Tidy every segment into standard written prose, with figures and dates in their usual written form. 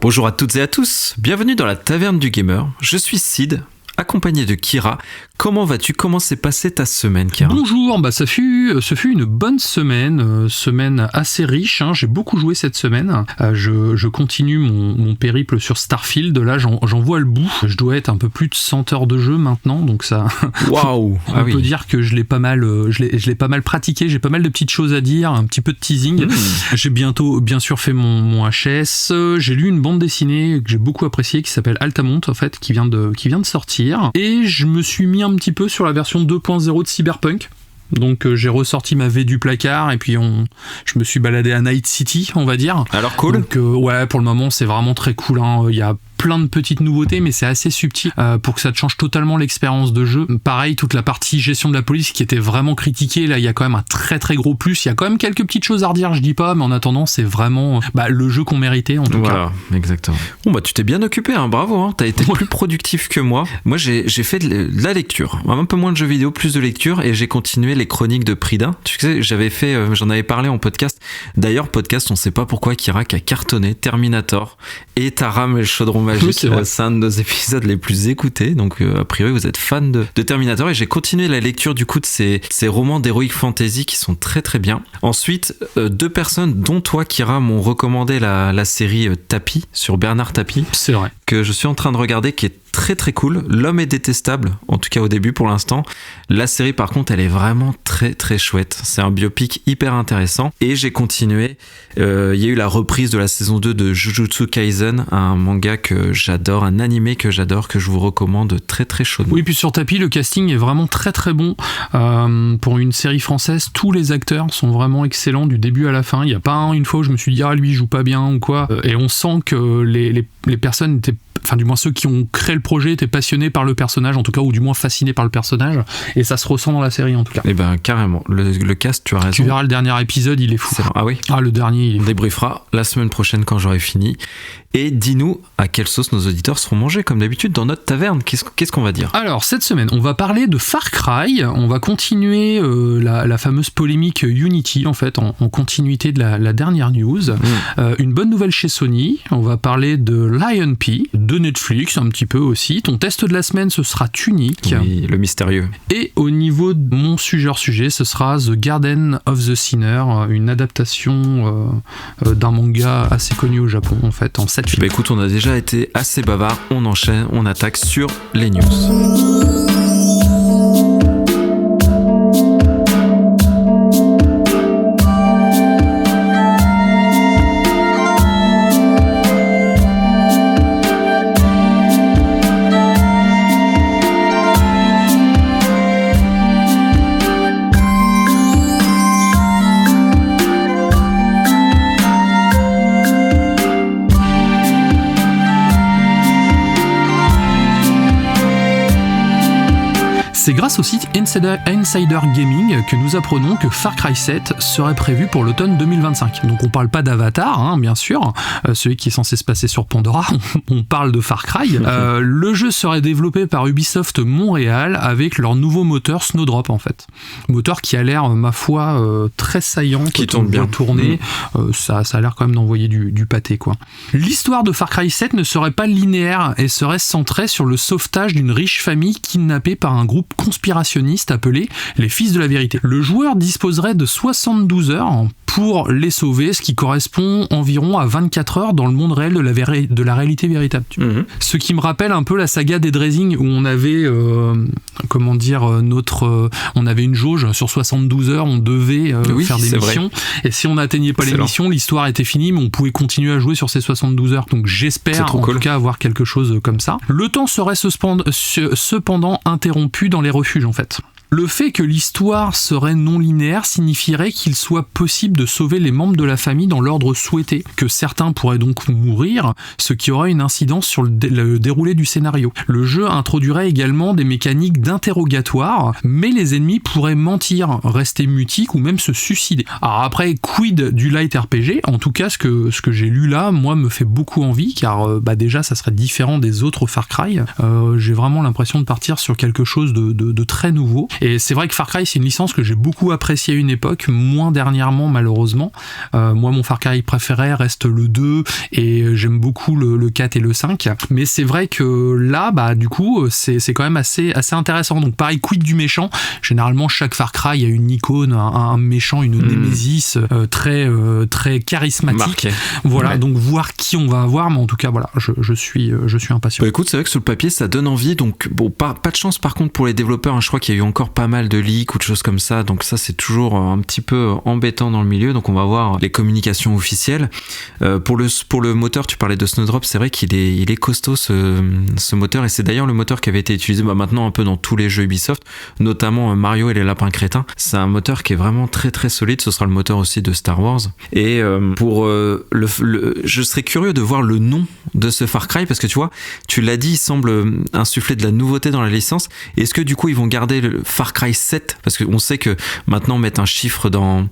Bonjour à toutes et à tous, bienvenue dans la Taverne du Gamer, je suis Sid, accompagné de Kira. Comment vas-tu ? Comment s'est passée ta semaine, Kira ? Bonjour, ce fut une bonne semaine assez riche, hein. J'ai beaucoup joué cette semaine. Je continue mon périple sur Starfield, là j'en vois le bout. Je dois être un peu plus de 100 heures de jeu maintenant, donc ça... Waouh. On peut dire que je l'ai pas mal pratiqué, j'ai pas mal de petites choses à dire, un petit peu de teasing. J'ai bientôt, bien sûr, fait mon HS. J'ai lu une bande dessinée que j'ai beaucoup appréciée qui s'appelle Altamont, en fait, qui vient de sortir. Et je me suis mis un petit peu sur la version 2.0 de Cyberpunk. Donc j'ai ressorti ma V du placard et puis je me suis baladé à Night City, on va dire. Alors cool. Donc ouais, pour le moment c'est vraiment très cool, hein. Il y a plein de petites nouveautés, mais c'est assez subtil pour que ça te change totalement l'expérience de jeu. Pareil, toute la partie gestion de la police qui était vraiment critiquée, là il y a quand même un très très gros plus. Il y a quand même quelques petites choses à redire, je dis pas, mais en attendant c'est vraiment le jeu qu'on méritait en tout cas. Voilà, exactement. Bon tu t'es bien occupé, hein, bravo, hein. T'as été plus productif que moi. Moi j'ai fait de la lecture, un peu moins de jeux vidéo, plus de lecture, et j'ai continué les chroniques de Prida. Tu sais, j'en avais parlé en podcast. D'ailleurs, podcast, on sait pas pourquoi, Kira a cartonné Terminator et Taram et le chaudron magique. C'est un de nos épisodes les plus écoutés. Donc, a priori, vous êtes fan de Terminator, et j'ai continué la lecture du coup de ces romans d'heroic fantasy qui sont très très bien. Ensuite, deux personnes, dont toi, Kira, m'ont recommandé la série Tapie sur Bernard Tapie. C'est vrai. Que je suis en train de regarder, qui est très très cool. L'homme est détestable, en tout cas au début pour l'instant. La série par contre elle est vraiment très très chouette. C'est un biopic hyper intéressant. Et j'ai continué, il y a eu la reprise de la saison 2 de Jujutsu Kaisen, un manga que j'adore, un animé que j'adore, que je vous recommande très très chaudement. Oui, puis sur Tapis, le casting est vraiment très très bon. Pour une série française, tous les acteurs sont vraiment excellents du début à la fin. Il n'y a pas une fois où je me suis dit lui il joue pas bien ou quoi. Et on sent que les personnes étaient, enfin du moins ceux qui ont créé le projet étaient passionnés par le personnage, en tout cas, ou du moins fascinés par le personnage, et ça se ressent dans la série en tout cas. Et ben carrément, le cast, tu as raison. Tu verras le dernier épisode, il est fou. Ah oui. Le dernier, il est fou. On débriefera la semaine prochaine quand j'aurai fini. Et dis-nous à quelle sauce nos auditeurs seront mangés, comme d'habitude dans notre taverne. Qu'est-ce qu'on va dire ? Alors cette semaine, on va parler de Far Cry. On va continuer la fameuse polémique Unity, en fait, en continuité de la dernière news. Une bonne nouvelle chez Sony. On va parler de Lion P, de Netflix un petit peu aussi. Ton test de la semaine, ce sera Tunic. Oui, le mystérieux. Et au niveau de mon sujet, ce sera The Garden of the Sinner, une adaptation d'un manga assez connu au Japon, en fait, en 7 films. Écoute, on a déjà été assez bavard, on enchaîne, on attaque sur les news. C'est grâce au site Insider Gaming que nous apprenons que Far Cry 7 serait prévu pour l'automne 2025. Donc on parle pas d'Avatar, hein, bien sûr, celui qui est censé se passer sur Pandora, on parle de Far Cry. Le jeu serait développé par Ubisoft Montréal avec leur nouveau moteur Snowdrop, en fait. Moteur qui a l'air, ma foi, très saillant, qui tourne bien tourner. Ça a l'air quand même d'envoyer du pâté, quoi. L'histoire de Far Cry 7 ne serait pas linéaire et serait centrée sur le sauvetage d'une riche famille kidnappée par un groupe conspirationniste appelé les Fils de la Vérité. Le joueur disposerait de 72 heures pour les sauver, ce qui correspond environ à 24 heures dans le monde réel de la réalité véritable. Ce qui me rappelle un peu la saga Dead Rising où on avait on avait une jauge sur 72 heures, on devait faire des missions, et si on n'atteignait pas les missions, l'histoire était finie, mais on pouvait continuer à jouer sur ces 72 heures. Donc j'espère en tout cas avoir quelque chose comme ça. Le temps serait cependant interrompu dans les refuges, en fait. Le fait que l'histoire serait non linéaire signifierait qu'il soit possible de sauver les membres de la famille dans l'ordre souhaité, que certains pourraient donc mourir, ce qui aurait une incidence sur le déroulé du scénario. Le jeu introduirait également des mécaniques d'interrogatoire, mais les ennemis pourraient mentir, rester mutiques ou même se suicider. Alors après, quid du light RPG? En tout cas, ce que j'ai lu là, moi, me fait beaucoup envie, car déjà, ça serait différent des autres Far Cry. J'ai vraiment l'impression de partir sur quelque chose de très nouveau. Et c'est vrai que Far Cry, c'est une licence que j'ai beaucoup appréciée à une époque, moins dernièrement malheureusement. Moi, mon Far Cry préféré reste le 2 et j'aime beaucoup le 4 et le 5. Mais c'est vrai que là, du coup, c'est quand même assez intéressant. Donc pareil, quid du méchant. Généralement, chaque Far Cry, il y a une icône, un méchant, une némésis très charismatique. Marqué. Voilà, ouais. Donc voir qui on va avoir, mais en tout cas, voilà, je suis impatient. Écoute, c'est vrai que sur le papier, ça donne envie. Donc bon, pas de chance par contre pour les développeurs. Je crois qu'il y a eu encore pas mal de leaks ou de choses comme ça. Donc ça, c'est toujours un petit peu embêtant dans le milieu. Donc on va voir les communications officielles. Pour le moteur, tu parlais de Snowdrop, c'est vrai qu'il est costaud ce moteur, et c'est d'ailleurs le moteur qui avait été utilisé maintenant un peu dans tous les jeux Ubisoft, notamment Mario et les lapins crétins. C'est un moteur qui est vraiment très très solide. Ce sera le moteur aussi de Star Wars. Et je serais curieux de voir le nom de ce Far Cry, parce que tu vois, tu l'as dit, il semble insuffler de la nouveauté dans la licence. Est-ce que du coup ils vont garder le Far Cry 7, parce qu'on sait que maintenant mettre un chiffre dans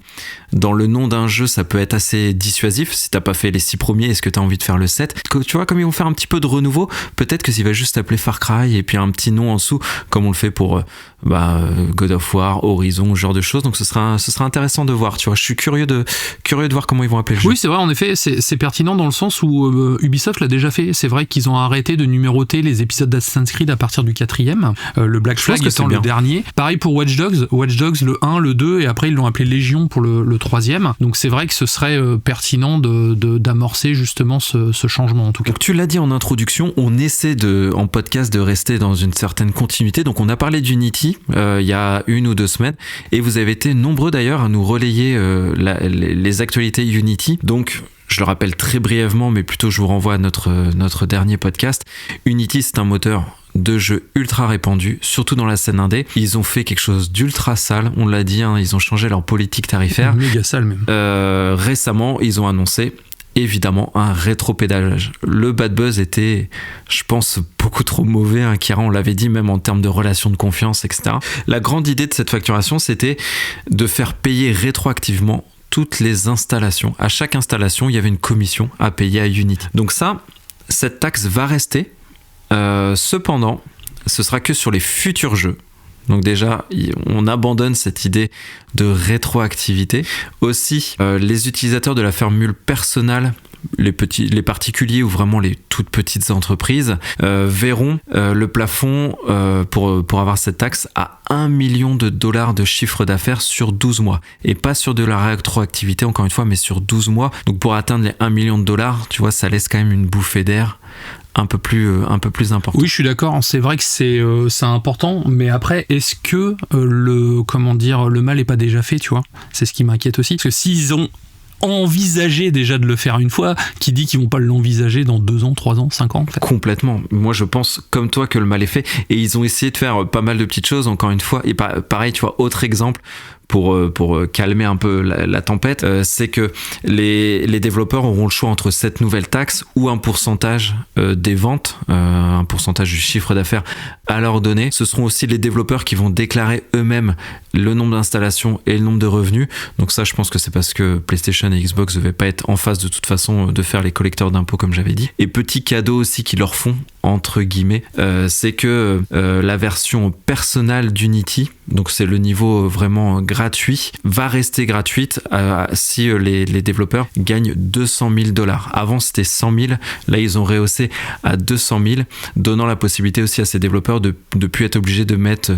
le nom d'un jeu, ça peut être assez dissuasif. Si t'as pas fait les 6 premiers, est-ce que t'as envie de faire le 7? Tu vois, comme ils vont faire un petit peu de renouveau, peut-être que s'il va juste s'appeler Far Cry et puis un petit nom en dessous, comme on le fait pour God of War, Horizon, ce genre de choses. Donc ce sera intéressant de voir, tu vois. Je suis curieux de voir comment ils vont appeler le jeu. Oui, c'est vrai, en effet, c'est pertinent dans le sens où Ubisoft l'a déjà fait. C'est vrai qu'ils ont arrêté de numéroter les épisodes d'Assassin's Creed à partir du 4e, le Black Flag étant le dernier. Pareil pour Watch Dogs, le 1, le 2, et après ils l'ont appelé Légion pour le 3e. Donc c'est vrai que ce serait pertinent d'amorcer justement ce changement en tout cas. Donc tu l'as dit en introduction, on essaie en podcast de rester dans une certaine continuité. Donc on a parlé d'Unity il y a 1 ou 2 semaines, et vous avez été nombreux d'ailleurs à nous relayer les actualités Unity. Donc je le rappelle très brièvement, mais plutôt je vous renvoie à notre dernier podcast. Unity, c'est un moteur de jeu ultra répandu, surtout dans la scène indé. Ils ont fait quelque chose d'ultra sale, on l'a dit, ils ont changé leur politique tarifaire. Méga sale même. Récemment, ils ont annoncé évidemment un rétropédalage. Le bad buzz était, je pense, beaucoup trop mauvais, Kira, on l'avait dit, même en termes de relations de confiance, etc. La grande idée de cette facturation, c'était de faire payer rétroactivement toutes les installations. À chaque installation, il y avait une commission à payer à Unity. Donc cette taxe va rester. Cependant, ce sera que sur les futurs jeux. Donc déjà, on abandonne cette idée de rétroactivité. Aussi, les utilisateurs de la formule personnelle, les particuliers ou vraiment les toutes petites entreprises verront le plafond pour avoir cette taxe à $1 million de chiffre d'affaires sur 12 mois. Et pas sur de la rétroactivité, encore une fois, mais sur 12 mois. Donc pour atteindre les $1 million, tu vois, ça laisse quand même une bouffée d'air un peu plus important. Oui, je suis d'accord, c'est vrai que c'est important, mais après, est-ce que le mal est pas déjà fait, tu vois? C'est ce qui m'inquiète aussi, parce que s'ils ont envisager déjà de le faire une fois, qui dit qu'ils vont pas l'envisager dans 2 ans, 3 ans, 5 ans en fait. Complètement. Moi je pense comme toi que le mal est fait, et ils ont essayé de faire pas mal de petites choses encore une fois, et pareil, tu vois, autre exemple pour calmer un peu la tempête, c'est que les développeurs auront le choix entre cette nouvelle taxe ou un pourcentage des ventes, un pourcentage du chiffre d'affaires à leur donner. Ce seront aussi les développeurs qui vont déclarer eux-mêmes le nombre d'installations et le nombre de revenus. Donc ça, je pense que c'est parce que PlayStation et Xbox ne devaient pas être en phase de toute façon de faire les collecteurs d'impôts comme j'avais dit. Et petit cadeau aussi qu'ils leur font, entre guillemets, c'est que la version personnelle d'Unity, donc c'est le niveau vraiment gratuit, va rester gratuite si les développeurs gagnent $200 000. Avant c'était 100 000, là ils ont rehaussé à 200 000, donnant la possibilité aussi à ces développeurs de plus être obligés de mettre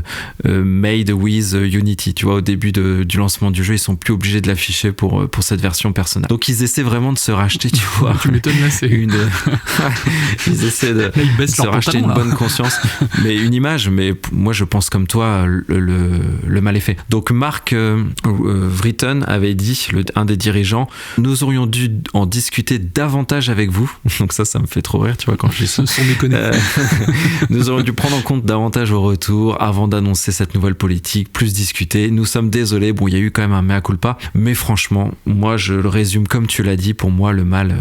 Made with Unity. Tu vois, au début du lancement du jeu, ils sont plus obligés de l'afficher pour cette version personnelle. Donc ils essaient vraiment de se racheter, tu vois. Tu m'étonnes là, c'est ils essaient de se racheter une bonne conscience, mais une image. Mais moi je pense comme toi, le mal est fait. Donc Mark Writton avait dit, un des dirigeants, nous aurions dû en discuter davantage avec vous. Donc ça me fait trop rire, tu vois, quand je dis ça. Nous aurions dû prendre en compte davantage au retour avant d'annoncer cette nouvelle politique, plus discuter. Nous sommes désolés, bon, il y a eu quand même un mea culpa, mais franchement, moi je le résume comme tu l'as dit, pour moi le mal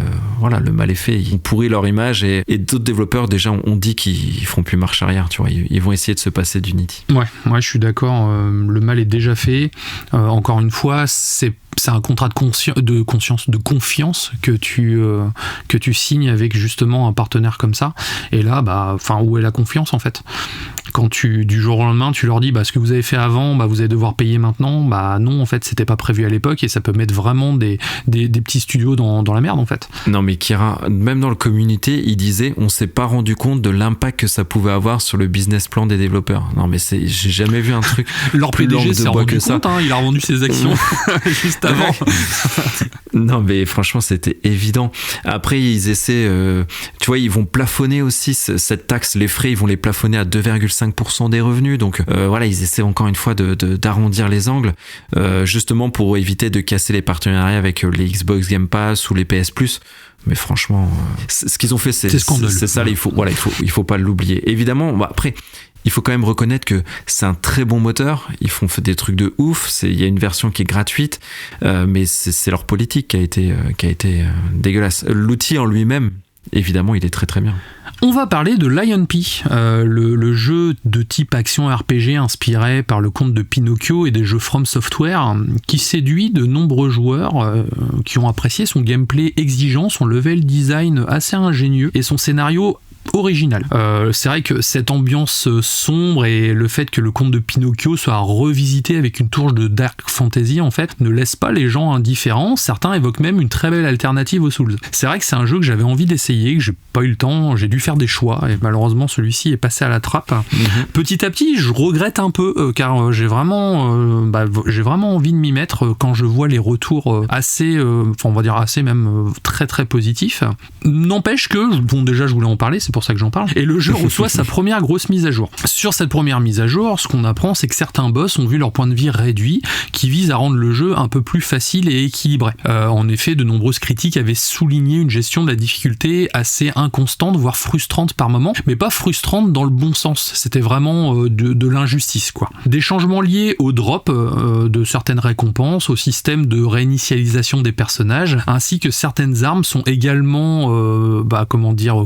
est fait. Ils ont pourri leur image, et d'autres développeurs déjà ont dit qu'ils feront plus marche arrière, tu vois, ils vont essayer de se passer d'Unity. Ouais, moi je suis d'accord, le mal est déjà fait. Encore une fois, c'est un contrat de confiance que tu signes avec justement un partenaire comme ça. Et là, où est la confiance en fait? quand du jour au lendemain, tu leur dis ce que vous avez fait avant, vous allez devoir payer maintenant, non, en fait, c'était pas prévu à l'époque et ça peut mettre vraiment des petits studios dans la merde, en fait. Non, mais Kira, même dans le community, il disait, on s'est pas rendu compte de l'impact que ça pouvait avoir sur le business plan des développeurs. Non, mais j'ai jamais vu un truc. Leur PDG s'est rendu compte, il a revendu ses actions juste avant. Non, mais franchement, c'était évident. Après, ils essaient, tu vois, ils vont plafonner aussi cette taxe, les frais, ils vont les plafonner à 2,5% des revenus. Donc voilà, ils essaient encore une fois d'arrondir les angles, justement pour éviter de casser les partenariats avec les Xbox Game Pass ou les PS Plus. Mais franchement, ce qu'ils ont fait, c'est ça. Il faut pas l'oublier. Évidemment, après. Il faut quand même reconnaître que c'est un très bon moteur, ils font des trucs de ouf, il y a une version qui est gratuite, mais c'est leur politique qui a été dégueulasse. L'outil en lui-même, évidemment, il est très très bien. On va parler de Lion P, le jeu de type action RPG inspiré par le conte de Pinocchio et des jeux From Software, qui séduit de nombreux joueurs qui ont apprécié son gameplay exigeant, son level design assez ingénieux et son scénario original. C'est vrai que cette ambiance sombre et le fait que le conte de Pinocchio soit revisité avec une touche de dark fantasy en fait ne laisse pas les gens indifférents. Certains évoquent même une très belle alternative aux Souls. C'est vrai que c'est un jeu que j'avais envie d'essayer, que j'ai pas eu le temps, j'ai dû faire des choix et malheureusement celui-ci est passé à la trappe. Petit à petit, je regrette un peu car j'ai vraiment envie de m'y mettre quand je vois les retours assez, on va dire assez même très très positifs. N'empêche que, déjà je voulais en parler, c'est pour ça que j'en parle, et le jeu reçoit sa première grosse mise à jour. Sur cette première mise à jour, ce qu'on apprend, c'est que certains boss ont vu leur point de vie réduit, qui vise à rendre le jeu un peu plus facile et équilibré. En effet, de nombreuses critiques avaient souligné une gestion de la difficulté assez inconstante, voire frustrante par moments, mais pas frustrante dans le bon sens. C'était vraiment de l'injustice, quoi. Des changements liés au drop de certaines récompenses, au système de réinitialisation des personnages, ainsi que certaines armes sont également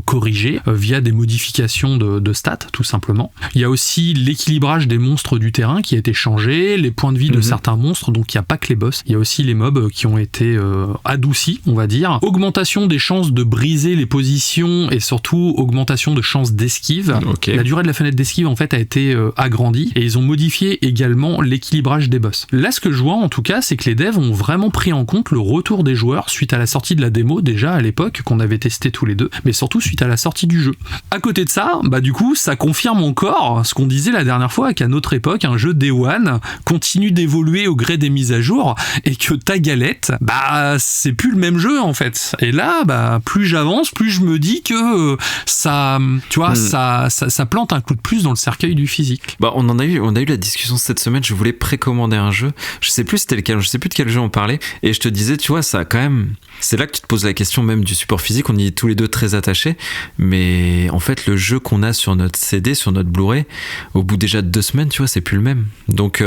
corrigées via des modifications de stats, tout simplement. Il y a aussi l'équilibrage des monstres du terrain qui a été changé, les points de vie de certains monstres, donc il n'y a pas que les boss, il y a aussi les mobs qui ont été adoucis, on va dire. Augmentation des chances de briser les positions et surtout augmentation de chances d'esquive. Okay. La durée de la fenêtre d'esquive en fait a été agrandie et ils ont modifié également l'équilibrage des boss. Là, ce que je vois en tout cas, c'est que les devs ont vraiment pris en compte le retour des joueurs suite à la sortie de la démo déjà à l'époque qu'on avait testé tous les deux, mais surtout suite à la sortie du jeu. À côté de ça, du coup, ça confirme encore ce qu'on disait la dernière fois, qu'à notre époque, un jeu Day One continue d'évoluer au gré des mises à jour et que ta galette, c'est plus le même jeu en fait. Et là, plus j'avance, plus je me dis que ça plante un clou de plus dans le cercueil du physique. On a eu la discussion cette semaine, je voulais précommander un jeu, je sais plus de quel jeu on parlait, et je te disais, tu vois, ça quand même, c'est là que tu te poses la question même du support physique, on y est tous les deux très attachés, mais en fait le jeu qu'on a sur notre CD, sur notre Blu-ray, au bout déjà de 2 semaines, tu vois, c'est plus le même. Donc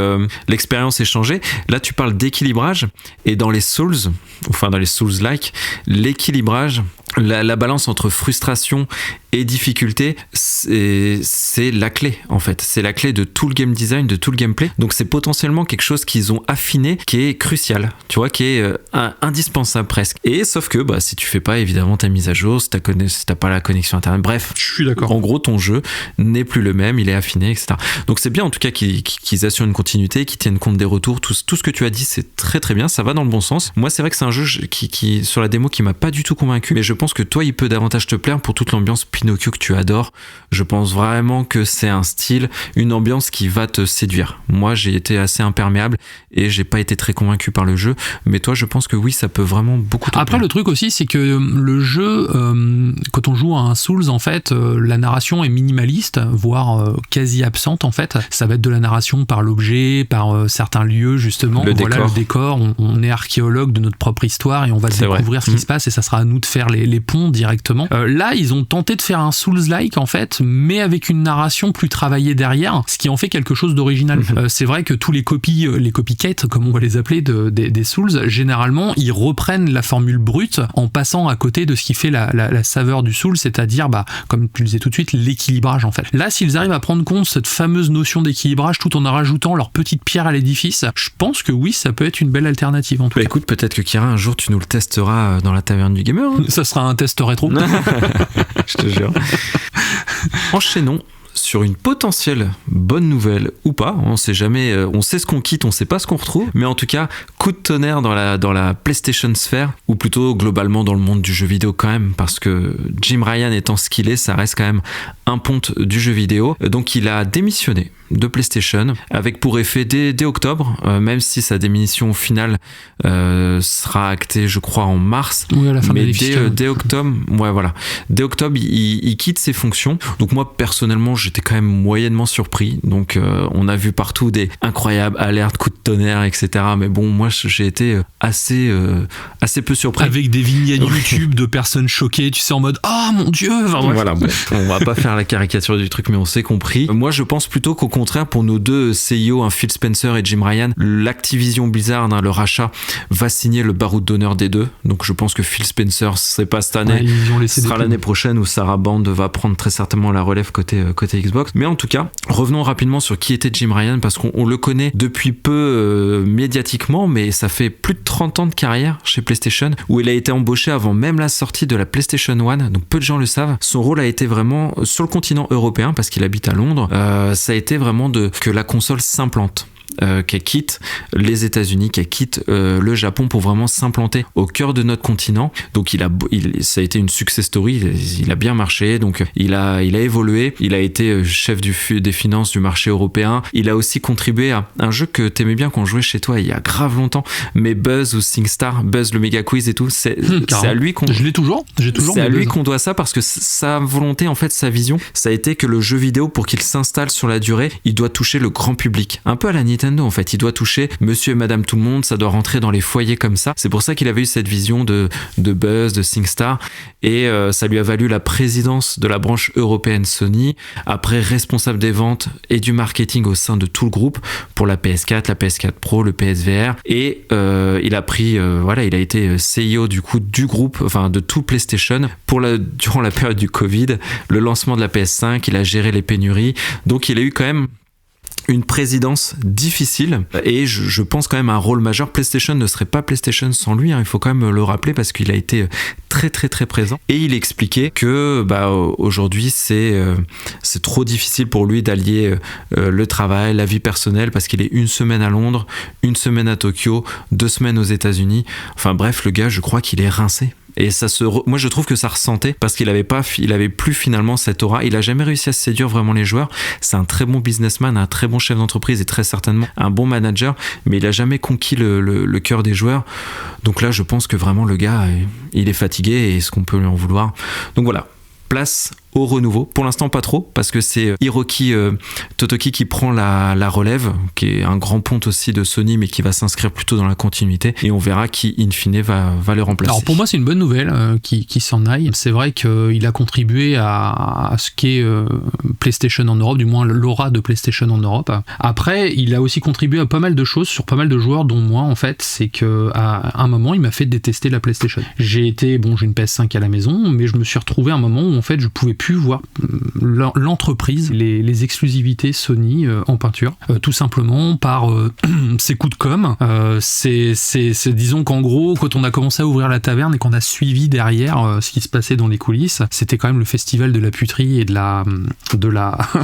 l'expérience est changée. Là tu parles d'équilibrage, et dans les Souls, enfin dans les Souls-like, l'équilibrage, la balance entre frustration et difficulté, c'est la clé en fait. C'est la clé de tout le game design, de tout le gameplay. Donc c'est potentiellement quelque chose qu'ils ont affiné, qui est crucial, tu vois, qui est indispensable presque. Et sauf que si tu fais pas évidemment ta mise à jour, si t'as pas la connexion internet, bref, je suis d'accord. En gros, ton jeu n'est plus le même, il est affiné, etc. Donc c'est bien en tout cas qu'ils assurent une continuité, qu'ils tiennent compte des retours. Tout ce que tu as dit, c'est très très bien, ça va dans le bon sens. Moi, c'est vrai que c'est un jeu qui sur la démo qui m'a pas du tout convaincu, mais je pense que toi, il peut davantage te plaire pour toute l'ambiance Pinocchio que tu adores. Je pense vraiment que c'est un style, une ambiance qui va te séduire. Moi, j'ai été assez imperméable et j'ai pas été très convaincu par le jeu, mais toi, je pense que oui, ça peut vraiment beaucoup te plaire. Après, le truc aussi, c'est que le jeu, quand on joue à un Souls, en fait, la narration est minimaliste, voire quasi absente, en fait. Ça va être de la narration par l'objet, par certains lieux, justement. Le décor. On est archéologue de notre propre histoire et on va découvrir ce qui se passe et ça sera à nous de faire les ponts directement. Là, ils ont tenté de faire un Souls-like, en fait, mais avec une narration plus travaillée derrière, ce qui en fait quelque chose d'original. C'est vrai que tous les copycats, comme on va les appeler, des Souls, généralement, ils reprennent la formule brute en passant à côté de ce qui fait la saveur du Souls, c'est-à-dire, comme tu le disais tout de suite, l'équilibrage, en fait. Là, s'ils arrivent à prendre compte de cette fameuse notion d'équilibrage tout en rajoutant leur petite pierre à l'édifice, je pense que oui, ça peut être une belle alternative, en tout cas. Écoute, peut-être que Kira, un jour, tu nous le testeras dans la taverne du gamer. Ça sera un test rétro. Je te jure. Enchaînons sur une potentielle bonne nouvelle ou pas. On sait jamais, on sait ce qu'on quitte, on sait pas ce qu'on retrouve. Mais en tout cas, coup de tonnerre dans la PlayStation sphère, ou plutôt globalement dans le monde du jeu vidéo quand même, parce que Jim Ryan étant ce qu'il est, ça reste quand même un ponte du jeu vidéo. Donc il a démissionné de PlayStation, avec pour effet dès octobre, même si sa démission finale sera actée, je crois, en mars. Oui, à la fin mais de dès octobre, dès octobre, il quitte ses fonctions. Donc moi, personnellement, j'étais quand même moyennement surpris. Donc on a vu partout des incroyables alertes, coups de tonnerre, etc. Mais bon, moi, j'ai été assez peu surpris. Avec des vignettes YouTube de personnes choquées, tu sais, en mode « Ah, mon Dieu !» Voilà, bon, on va pas faire la caricature du truc, mais on s'est compris. Moi, je pense plutôt qu'au contraire, pour nos deux CEO, Phil Spencer et Jim Ryan, l'Activision Blizzard, le rachat, va signer le baroud d'honneur des deux. Donc je pense que Phil Spencer, ce pas cette année, ce sera l'année prochaine où Sarah Band va prendre très certainement la relève côté Xbox. Mais en tout cas, revenons rapidement sur qui était Jim Ryan, parce qu'on le connaît depuis peu médiatiquement, mais ça fait plus de 30 ans de carrière chez PlayStation, où il a été embauché avant même la sortie de la PlayStation 1, donc peu de gens le savent. Son rôle a été vraiment sur le continent européen, parce qu'il habite à Londres, ça a été vraiment que la console s'implante. Qu'elle quitte les États-Unis, qu'elle quitte le Japon pour vraiment s'implanter au cœur de notre continent. Donc ça a été une success story, il a bien marché, donc il a évolué, il a été chef des finances du marché européen, il a aussi contribué à un jeu que t'aimais bien qu'on jouait chez toi il y a grave longtemps, mais Buzz ou SingStar, Buzz le méga quiz et tout, c'est à lui qu'on... J'ai toujours c'est à lui qu'on doit ça, parce que sa volonté, en fait, sa vision, ça a été que le jeu vidéo, pour qu'il s'installe sur la durée, il doit toucher le grand public. Un peu à la Nintendo, en fait, il doit toucher monsieur et madame tout le monde, ça doit rentrer dans les foyers comme ça. C'est pour ça qu'il avait eu cette vision de Buzz, de SingStar, et ça lui a valu la présidence de la branche européenne Sony, après responsable des ventes et du marketing au sein de tout le groupe pour la PS4, la PS4 Pro, le PSVR, et il a pris, il a été CEO du coup du groupe, enfin de tout PlayStation durant la période du Covid, le lancement de la PS5, il a géré les pénuries, donc il a eu quand même une présidence difficile, et je pense quand même un rôle majeur. PlayStation ne serait pas PlayStation sans lui, il faut quand même le rappeler, parce qu'il a été très très très présent, et il expliquait que aujourd'hui c'est trop difficile pour lui d'allier le travail, la vie personnelle, parce qu'il est une semaine à Londres, une semaine à Tokyo, 2 semaines aux États-Unis. Enfin bref, le gars, je crois qu'il est rincé. Et moi je trouve que ça ressentait, parce qu'il avait plus finalement cette aura. Il a jamais réussi à séduire vraiment les joueurs. C'est un très bon businessman, un très bon chef d'entreprise et très certainement un bon manager, mais il a jamais conquis le cœur des joueurs. Donc là je pense que vraiment le gars, il est fatigué, et est-ce qu'on peut lui en vouloir? Donc voilà, place au renouveau. Pour l'instant pas trop, parce que c'est Hiroki Totoki qui prend la relève, qui est un grand ponte aussi de Sony, mais qui va s'inscrire plutôt dans la continuité, et on verra qui in fine va le remplacer. Alors pour moi c'est une bonne nouvelle qui s'en aille. C'est vrai qu'il a contribué à ce qu'est PlayStation en Europe, du moins l'aura de PlayStation en Europe. Après il a aussi contribué à pas mal de choses sur pas mal de joueurs, dont moi en fait. C'est que à un moment il m'a fait détester la PlayStation. J'ai une PS5 à la maison, mais je me suis retrouvé à un moment où en fait je pouvais plus voir l'entreprise, les exclusivités Sony en peinture, tout simplement par ses coups de com'. Disons qu'en gros, quand on a commencé à ouvrir la taverne et qu'on a suivi derrière ce qui se passait dans les coulisses, c'était quand même le festival de la puterie et de la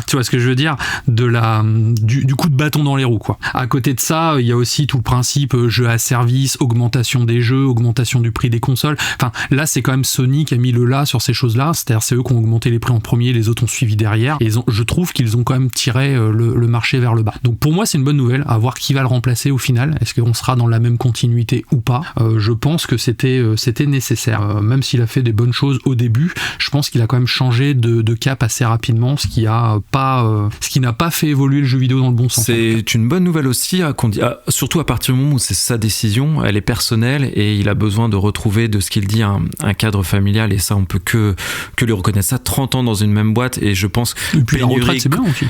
tu vois ce que je veux dire, du coup de bâton dans les roues, quoi. À côté de ça, il y a aussi tout le principe jeu à service, augmentation des jeux, augmentation du prix des consoles. Enfin là c'est quand même Sony qui a mis le là sur ces choses-là, c'est-à-dire c'est eux qui ont augmenté les prix en premier, les autres ont suivi derrière, et je trouve qu'ils ont quand même tiré le marché vers le bas. Donc pour moi c'est une bonne nouvelle, à voir qui va le remplacer au final. Est-ce qu'on sera dans la même continuité ou pas? Je pense que c'était nécessaire, même s'il a fait des bonnes choses au début. Je pense qu'il a quand même changé de cap assez rapidement, ce qui n'a pas fait évoluer le jeu vidéo dans le bon sens. C'est une bonne nouvelle aussi, surtout à partir du moment où c'est sa décision, elle est personnelle, et il a besoin de retrouver, de ce qu'il dit, un cadre familial, et ça on peut que lui reconnaître ça. 30 ans dans une même boîte, et je pense et puis pénurie, la retraite c'est bien aussi.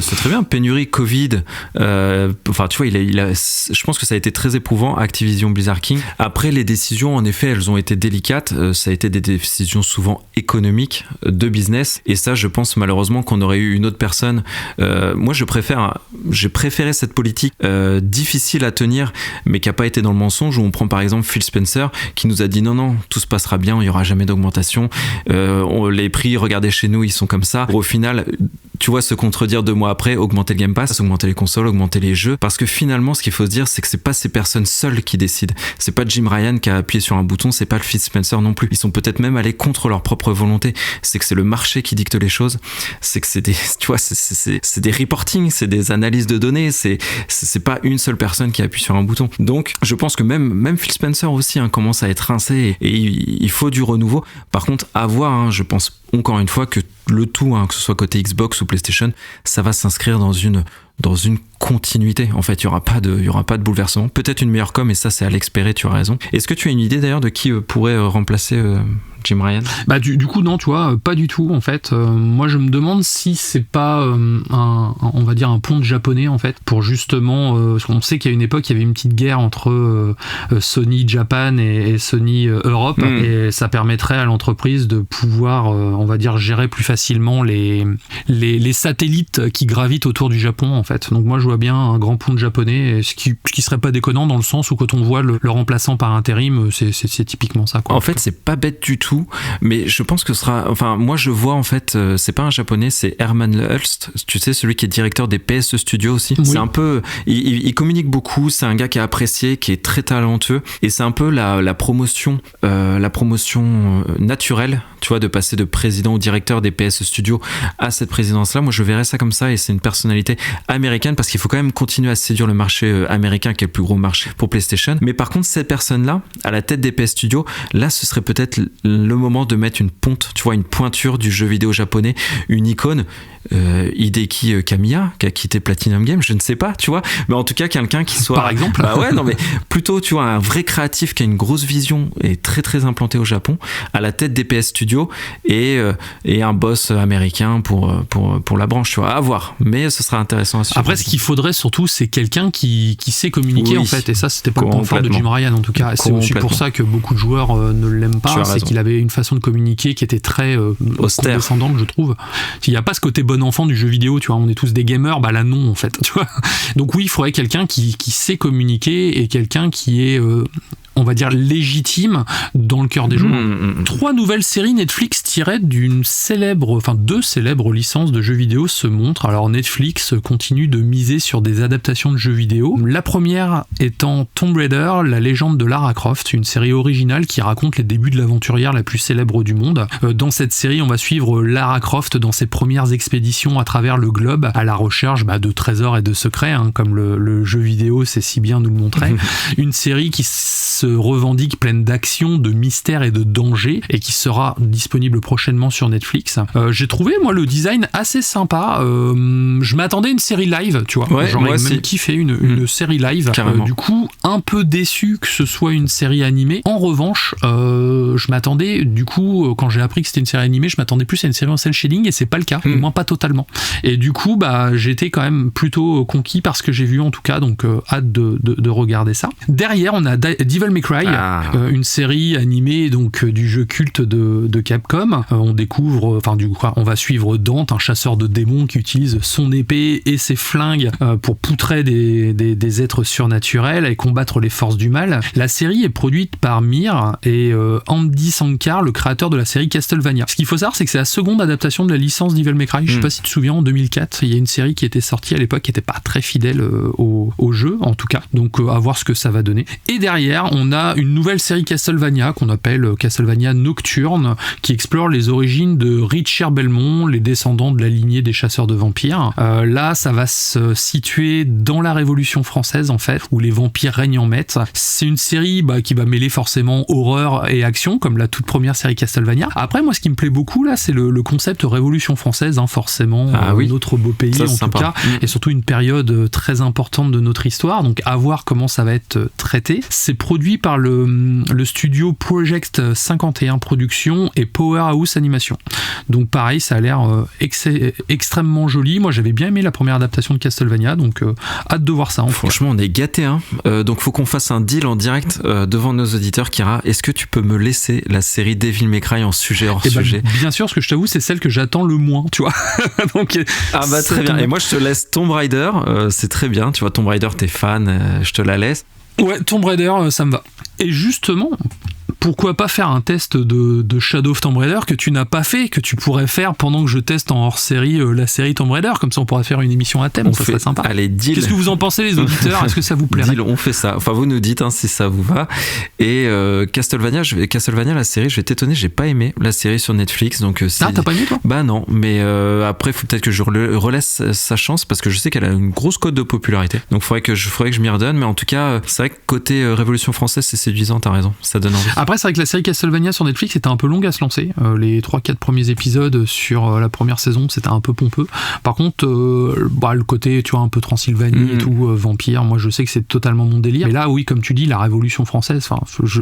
C'est très bien, pénurie, Covid, enfin tu vois, je pense que ça a été très éprouvant, Activision Blizzard King. Après, les décisions en effet elles ont été délicates, ça a été des décisions souvent économiques, de business, et ça je pense malheureusement qu'on aurait eu une autre personne. Moi j'ai préféré cette politique difficile à tenir, mais qui n'a pas été dans le mensonge, où on prend par exemple Phil Spencer qui nous a dit non, tout se passera bien, il n'y aura jamais d'augmentation, les prix regardez chez nous, ils sont comme ça. Au final, tu vois, se contredire 2 mois après, augmenter le Game Pass, augmenter les consoles, augmenter les jeux. Parce que finalement, ce qu'il faut se dire, c'est que c'est pas ces personnes seules qui décident. C'est pas Jim Ryan qui a appuyé sur un bouton, c'est pas le Phil Spencer non plus. Ils sont peut-être même allés contre leur propre volonté. C'est que c'est le marché qui dicte les choses. C'est que c'est des, tu vois, c'est des reporting, c'est des analyses de données. C'est pas une seule personne qui appuie sur un bouton. Donc, je pense que même Phil Spencer aussi commence à être rincé et il faut du renouveau. Par contre, à voir, je pense encore une fois que le tout, que ce soit côté Xbox ou PlayStation, ça va s'inscrire dans une continuité. En fait, il y aura pas de bouleversement. Peut-être une meilleure com, et ça, c'est à l'expérer, tu as raison. Est-ce que tu as une idée d'ailleurs de qui pourrait remplacer Jim Ryan? Bah du coup non, tu vois, pas du tout en fait. Moi je me demande si c'est pas on va dire un pont de japonais en fait, pour justement on sait qu'à une époque il y avait une petite guerre entre Sony Japan et Sony Europe, et ça permettrait à l'entreprise de pouvoir on va dire gérer plus facilement les satellites qui gravitent autour du Japon en fait. Donc moi je vois bien un grand pont de japonais, ce qui serait pas déconnant dans le sens où quand on voit le remplaçant par intérim, c'est typiquement ça quoi. En fait c'est pas bête du tout, mais je pense que ce sera, enfin moi je vois en fait c'est pas un japonais, c'est Herman Hulst, tu sais, celui qui est directeur des PS Studios aussi. Oui. C'est un peu, il communique beaucoup, c'est un gars qui est apprécié, qui est très talentueux, et c'est un peu la promotion naturelle, tu vois, de passer de président ou directeur des PS Studios à cette présidence là. Moi je verrais ça comme ça, et c'est une personnalité américaine, parce qu'il faut quand même continuer à séduire le marché américain qui est le plus gros marché pour PlayStation. Mais par contre cette personne là à la tête des PS Studios, là ce serait peut-être le moment de mettre une ponte, tu vois, une pointure du jeu vidéo japonais, une icône, Hideki Kamiya qui a quitté Platinum Games, je ne sais pas, tu vois, mais en tout cas quelqu'un qui soit, par exemple, bah ouais, non mais plutôt, tu vois, un vrai créatif qui a une grosse vision et très très implanté au Japon à la tête des PS Studios, et un boss américain pour la branche, tu vois, à voir, mais ce sera intéressant à suivre. Après ce qu'il faudrait surtout, c'est quelqu'un qui sait communiquer, oui, en fait, et ça c'était pas le point fort de Jim Ryan en tout cas. C'est aussi pour ça que beaucoup de joueurs ne l'aiment pas, c'est qu'il avait une façon de communiquer qui était très condescendante, je trouve. Il n'y a pas ce côté bon enfant du jeu vidéo, tu vois, on est tous des gamers, bah là non en fait, tu vois. Donc oui, il faudrait quelqu'un qui sait communiquer, et quelqu'un qui est on va dire légitime dans le cœur des joueurs. 3 nouvelles séries Netflix tirées deux célèbres licences de jeux vidéo se montrent. Alors Netflix continue de miser sur des adaptations de jeux vidéo. La première étant Tomb Raider, la légende de Lara Croft, une série originale qui raconte les débuts de l'aventurière la plus célèbre du monde. Dans cette série, on va suivre Lara Croft dans ses premières expéditions à travers le globe à la recherche de trésors et de secrets, comme le jeu vidéo sait si bien nous le montrer. Une série qui se revendique pleine d'action, de mystère et de danger, et qui sera disponible prochainement sur Netflix. J'ai trouvé moi le design assez sympa. Je m'attendais à une série live, tu vois. Ouais, j'aurais même kiffé une série live. Du coup, un peu déçu que ce soit une série animée. En revanche, je m'attendais, du coup, quand j'ai appris que c'était une série animée, je m'attendais plus à une série en cel shading, et c'est pas le cas, au moins pas totalement. Et du coup, j'étais quand même plutôt conquis par ce que j'ai vu en tout cas, donc hâte de regarder ça. Derrière, on a Devil May Cry, une série animée donc du jeu culte de Capcom. On découvre, on va suivre Dante, un chasseur de démons qui utilise son épée et ses flingues pour poutrer des êtres surnaturels et combattre les forces du mal. La série est produite par Mir et Andy Sankar, le créateur de la série Castlevania. Ce qu'il faut savoir, c'est que c'est la seconde adaptation de la licence Devil May Cry. Je sais pas si tu te souviens, en 2004, il y a une série qui était sortie à l'époque qui était pas très fidèle au jeu, en tout cas. Donc à voir ce que ça va donner. Et derrière, on a une nouvelle série Castlevania qu'on appelle Castlevania Nocturne, qui explore les origines de Richard Belmont, les descendants de la lignée des chasseurs de vampires. Là, ça va se situer dans la Révolution française, en fait, où les vampires règnent en maître. C'est une série qui va mêler forcément horreur et action, comme la toute première série Castlevania. Après, moi, ce qui me plaît beaucoup, là, c'est le concept Révolution française, forcément, notre beau pays, ça, en tout cas, et surtout une période très importante de notre histoire. Donc, à voir comment ça va être traité. C'est produit par le studio Project 51 Productions et Powerhouse Animation. Donc pareil, ça a l'air extrêmement joli. Moi j'avais bien aimé la première adaptation de Castlevania, donc hâte de voir ça. Franchement on est gâtés, donc faut qu'on fasse un deal en direct devant nos auditeurs. Kira, est-ce que tu peux me laisser la série Devil May Cry en sujet hors sujet? Bien sûr, ce que je t'avoue, c'est celle que j'attends le moins, tu vois. Donc, très bien. Et moi je te laisse Tomb Raider, c'est très bien, tu vois, Tomb Raider t'es fan, je te la laisse. Ouais, Tomb Raider, ça me va. Et justement, pourquoi pas faire un test de Shadow of Tomb Raider que tu n'as pas fait, que tu pourrais faire pendant que je teste en hors-série la série Tomb Raider, comme ça on pourrait faire une émission à thème, ça serait sympa. Allez, deal. Qu'est-ce que vous en pensez les auditeurs? Est-ce que ça vous plaît? Deal, on fait ça. Enfin, vous nous dites si ça vous va. Et Castlevania, la série, je vais t'étonner, j'ai pas aimé la série sur Netflix. Donc, t'as pas aimé toi? Bah non, mais après, il faut peut-être que je relaisse sa chance parce que je sais qu'elle a une grosse cote de popularité. Donc, faudrait que je m'y redonne. Mais en tout cas, c'est vrai que côté Révolution française, c'est séduisant, t'as raison, ça donne envie. Après, c'est vrai que la série Castlevania sur Netflix était un peu longue à se lancer. Les 3-4 premiers épisodes sur la première saison, c'était un peu pompeux. Par contre, le côté, tu vois, un peu Transylvanie et tout, vampire, moi je sais que c'est totalement mon délire. Mais là, oui, comme tu dis, la Révolution française,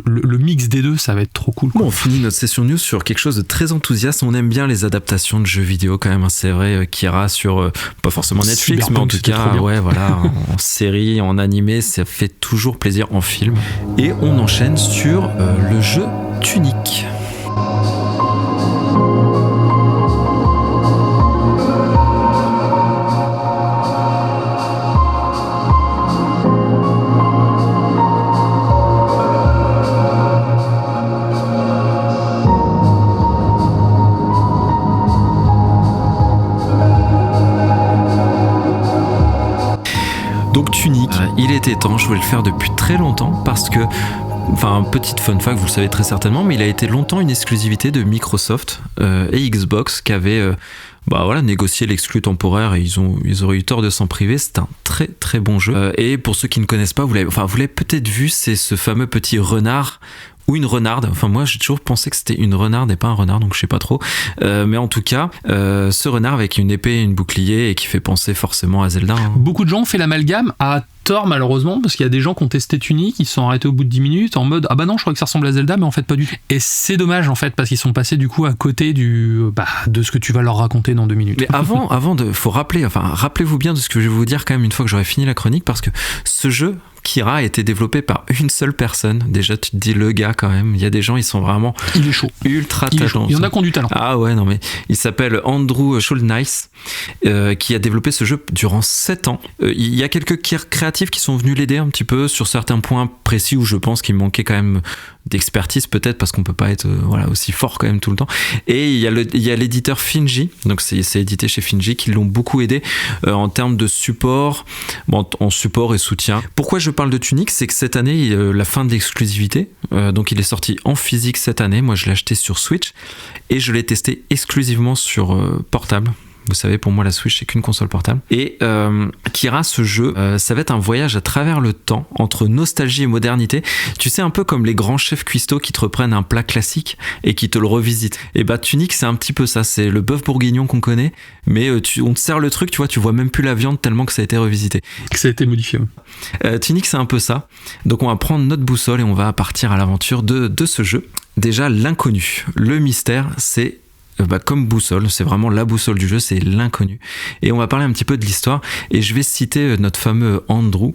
le mix des deux, ça va être trop cool, quoi. Bon, on finit notre session news sur quelque chose de très enthousiaste. On aime bien les adaptations de jeux vidéo quand même, hein. C'est vrai, Kira sur, pas forcément Netflix, Cyberpunk, mais en tout cas, ouais, voilà, en série, en animé, ça fait toujours plaisir en film. Et on enchaîne sur le jeu Tunic. Donc Tunic, il était temps, je voulais le faire depuis très longtemps parce que, enfin, petite fun fact, vous le savez très certainement, mais il a été longtemps une exclusivité de Microsoft et Xbox qui avait négocié l'exclu temporaire et ils auraient eu tort de s'en priver. C'est un très très bon jeu. Et pour ceux qui ne connaissent pas, vous l'avez peut-être vu, c'est ce fameux petit renard ou une renarde. Enfin, moi j'ai toujours pensé que c'était une renarde et pas un renard, donc je sais pas trop. Mais en tout cas, ce renard avec une épée et une bouclier et qui fait penser forcément à Zelda, hein. Beaucoup de gens ont fait l'amalgame à tort malheureusement, parce qu'il y a des gens qui ont testé Tunic, ils se sont arrêtés au bout de 10 minutes en mode bah non, je crois que ça ressemble à Zelda, mais en fait pas du tout. Et c'est dommage en fait, parce qu'ils sont passés du coup à côté de ce que tu vas leur raconter dans 2 minutes. Mais rappelez-vous bien de ce que je vais vous dire quand même une fois que j'aurai fini la chronique, parce que ce jeu Kira a été développé par une seule personne. Déjà, tu te dis, le gars, quand même, il y a des gens, ils sont vraiment... Il est chaud. Ultra talentueux. Il y en a qui ont du talent. Ah ouais, non mais... Il s'appelle Andrew Schulnice, qui a développé ce jeu durant 7 ans. Il y a quelques créatifs qui sont venus l'aider un petit peu sur certains points précis où je pense qu'il manquait quand même d'expertise, peut-être, parce qu'on peut pas être aussi fort quand même tout le temps. Et il y a l'éditeur Finji, donc c'est édité chez Finji, qui l'ont beaucoup aidé en termes de support, en support et soutien. Pourquoi je parle de Tunic, c'est que cette année, la fin de l'exclusivité, donc il est sorti en physique cette année, moi je l'ai acheté sur Switch, et je l'ai testé exclusivement sur portable. Vous savez, pour moi, la Switch, c'est qu'une console portable. Et Kira, ce jeu, ça va être un voyage à travers le temps, entre nostalgie et modernité. Tu sais, un peu comme les grands chefs cuistots qui te reprennent un plat classique et qui te le revisitent. Et Tunic, c'est un petit peu ça. C'est le bœuf bourguignon qu'on connaît, mais on te sert le truc, tu vois même plus la viande tellement que ça a été revisité. Que ça a été modifié. Tunic, c'est un peu ça. Donc, on va prendre notre boussole et on va partir à l'aventure de ce jeu. Déjà, l'inconnu. Le mystère, c'est... comme boussole, c'est vraiment la boussole du jeu, c'est l'inconnu. Et on va parler un petit peu de l'histoire, et je vais citer notre fameux Andrew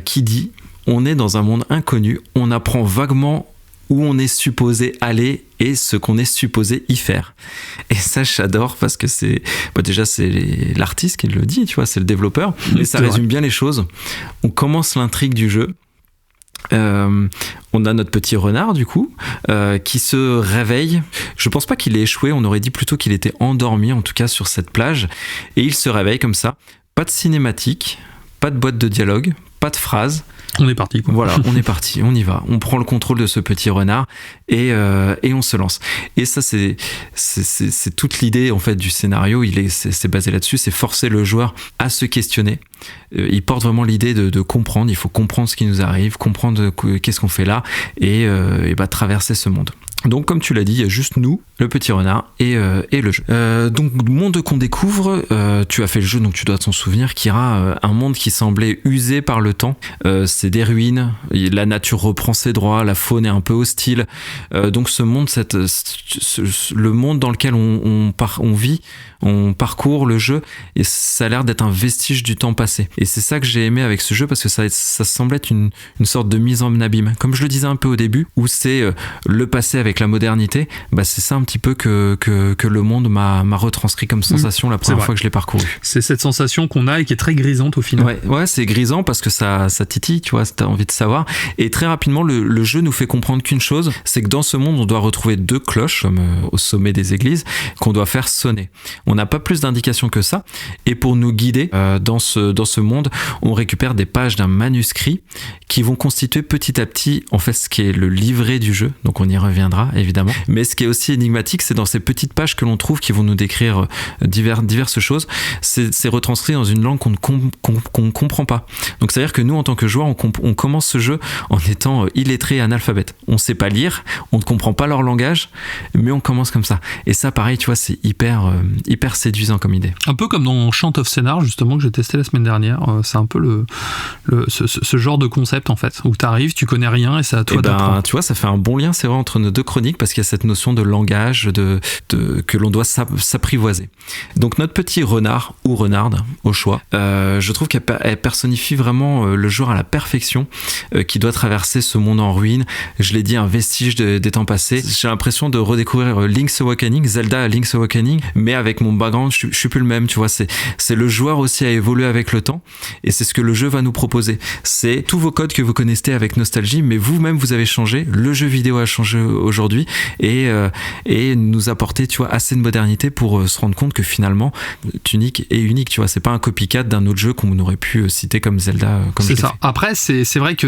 qui dit: on est dans un monde inconnu, on apprend vaguement où on est supposé aller et ce qu'on est supposé y faire. Et ça, j'adore, parce que c'est déjà c'est l'artiste qui le dit, tu vois, c'est le développeur, et ça résume bien les choses. On commence l'intrigue du jeu. On a notre petit renard du coup qui se réveille. Je pense pas qu'il ait échoué, on aurait dit plutôt qu'il était endormi, en tout cas sur cette plage, et il se réveille comme ça. Pas de cinématique, pas de boîte de dialogue, pas de phrase. On est parti, quoi. Voilà, on est parti, on y va. On prend le contrôle de ce petit renard et on se lance. Et ça, c'est toute l'idée en fait du scénario. C'est basé là-dessus. C'est forcer le joueur à se questionner. Il porte vraiment l'idée de comprendre. Il faut comprendre ce qui nous arrive, comprendre qu'est-ce qu'on fait là et traverser ce monde. Donc comme tu l'as dit, il y a juste nous, le petit renard et le jeu. Donc monde qu'on découvre, tu as fait le jeu donc tu dois t'en souvenir, Kira, un monde qui semblait usé par le temps, c'est des ruines, la nature reprend ses droits, la faune est un peu hostile, donc ce monde, le monde dans lequel on vit, on parcourt le jeu, et ça a l'air d'être un vestige du temps passé. Et c'est ça que j'ai aimé avec ce jeu, parce que ça semble être une sorte de mise en abîme, comme je le disais un peu au début, où c'est le passé avec avec la modernité, c'est ça un petit peu que le monde m'a retranscrit comme sensation la première fois que je l'ai parcouru. C'est cette sensation qu'on a et qui est très grisante au final. Ouais, c'est grisant parce que ça titille, tu vois, t'as envie de savoir. Et très rapidement, le jeu nous fait comprendre qu'une chose, c'est que dans ce monde, on doit retrouver 2 cloches, comme au sommet des églises, qu'on doit faire sonner. On n'a pas plus d'indications que ça. Et pour nous guider dans ce monde, on récupère des pages d'un manuscrit qui vont constituer petit à petit, en fait, ce qui est le livret du jeu. Donc on y reviendra, évidemment. Mais ce qui est aussi énigmatique, c'est dans ces petites pages que l'on trouve qui vont nous décrire diverses choses. C'est retranscrit dans une langue qu'on ne comprend pas. Donc c'est-à-dire que nous, en tant que joueurs, on commence ce jeu en étant illettrés et analphabètes. On ne sait pas lire, on ne comprend pas leur langage, mais on commence comme ça. Et ça, pareil, tu vois, c'est hyper séduisant comme idée. Un peu comme dans Chant of Scénar, justement, que j'ai testé la semaine dernière. C'est un peu ce genre de concept, en fait, où tu arrives, tu connais rien et c'est à toi d'apprendre. Tu vois, ça fait un bon lien, c'est vrai, entre nos 2 chroniques, parce qu'il y a cette notion de langage que l'on doit s'apprivoiser. Donc notre petit renard ou renarde au choix, je trouve qu'elle personnifie vraiment le joueur à la perfection, qui doit traverser ce monde en ruine. Je l'ai dit, un vestige des temps passés. J'ai l'impression de redécouvrir Link's Awakening, Zelda Link's Awakening, mais avec mon background, je suis plus le même, tu vois. C'est le joueur aussi à évoluer avec le temps, et c'est ce que le jeu va nous proposer. C'est tous vos codes que vous connaissez avec nostalgie, mais vous-même vous avez changé. Le jeu vidéo a changé aujourd'hui, et nous apporter, tu vois, assez de modernité pour se rendre compte que finalement Tunic est unique, tu vois. C'est pas un copycat d'un autre jeu qu'on aurait pu citer comme Zelda. C'est ça. Après, c'est vrai que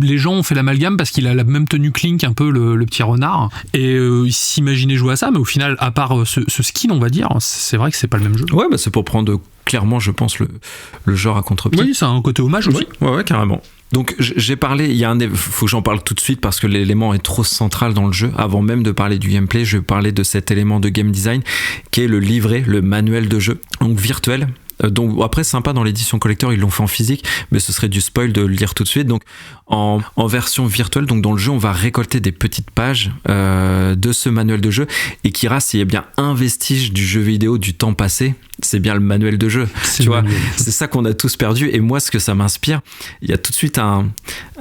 les gens ont fait l'amalgame parce qu'il a la même tenue que Link, un peu le petit renard, et ils s'imaginaient jouer à ça, mais au final, à part ce skin, on va dire, c'est vrai que c'est pas le même jeu. Ouais, c'est pour prendre clairement, je pense, le genre à contre-pied. Oui, c'est un côté hommage aussi. Ouais, carrément. Donc j'ai parlé, faut que j'en parle tout de suite parce que l'élément est trop central dans le jeu. Avant même de parler du gameplay, je vais parler de cet élément de game design qui est le livret, le manuel de jeu, donc virtuel. Donc après, sympa, dans l'édition collector ils l'ont fait en physique, mais ce serait du spoil de le lire tout de suite. Donc en version virtuelle, donc dans le jeu on va récolter des petites pages de ce manuel de jeu, et Kira, s'il y a bien un vestige du jeu vidéo du temps passé, c'est bien le manuel de jeu, tu vois. C'est ça qu'on a tous perdu, et moi ce que ça m'inspire, il y a tout de suite un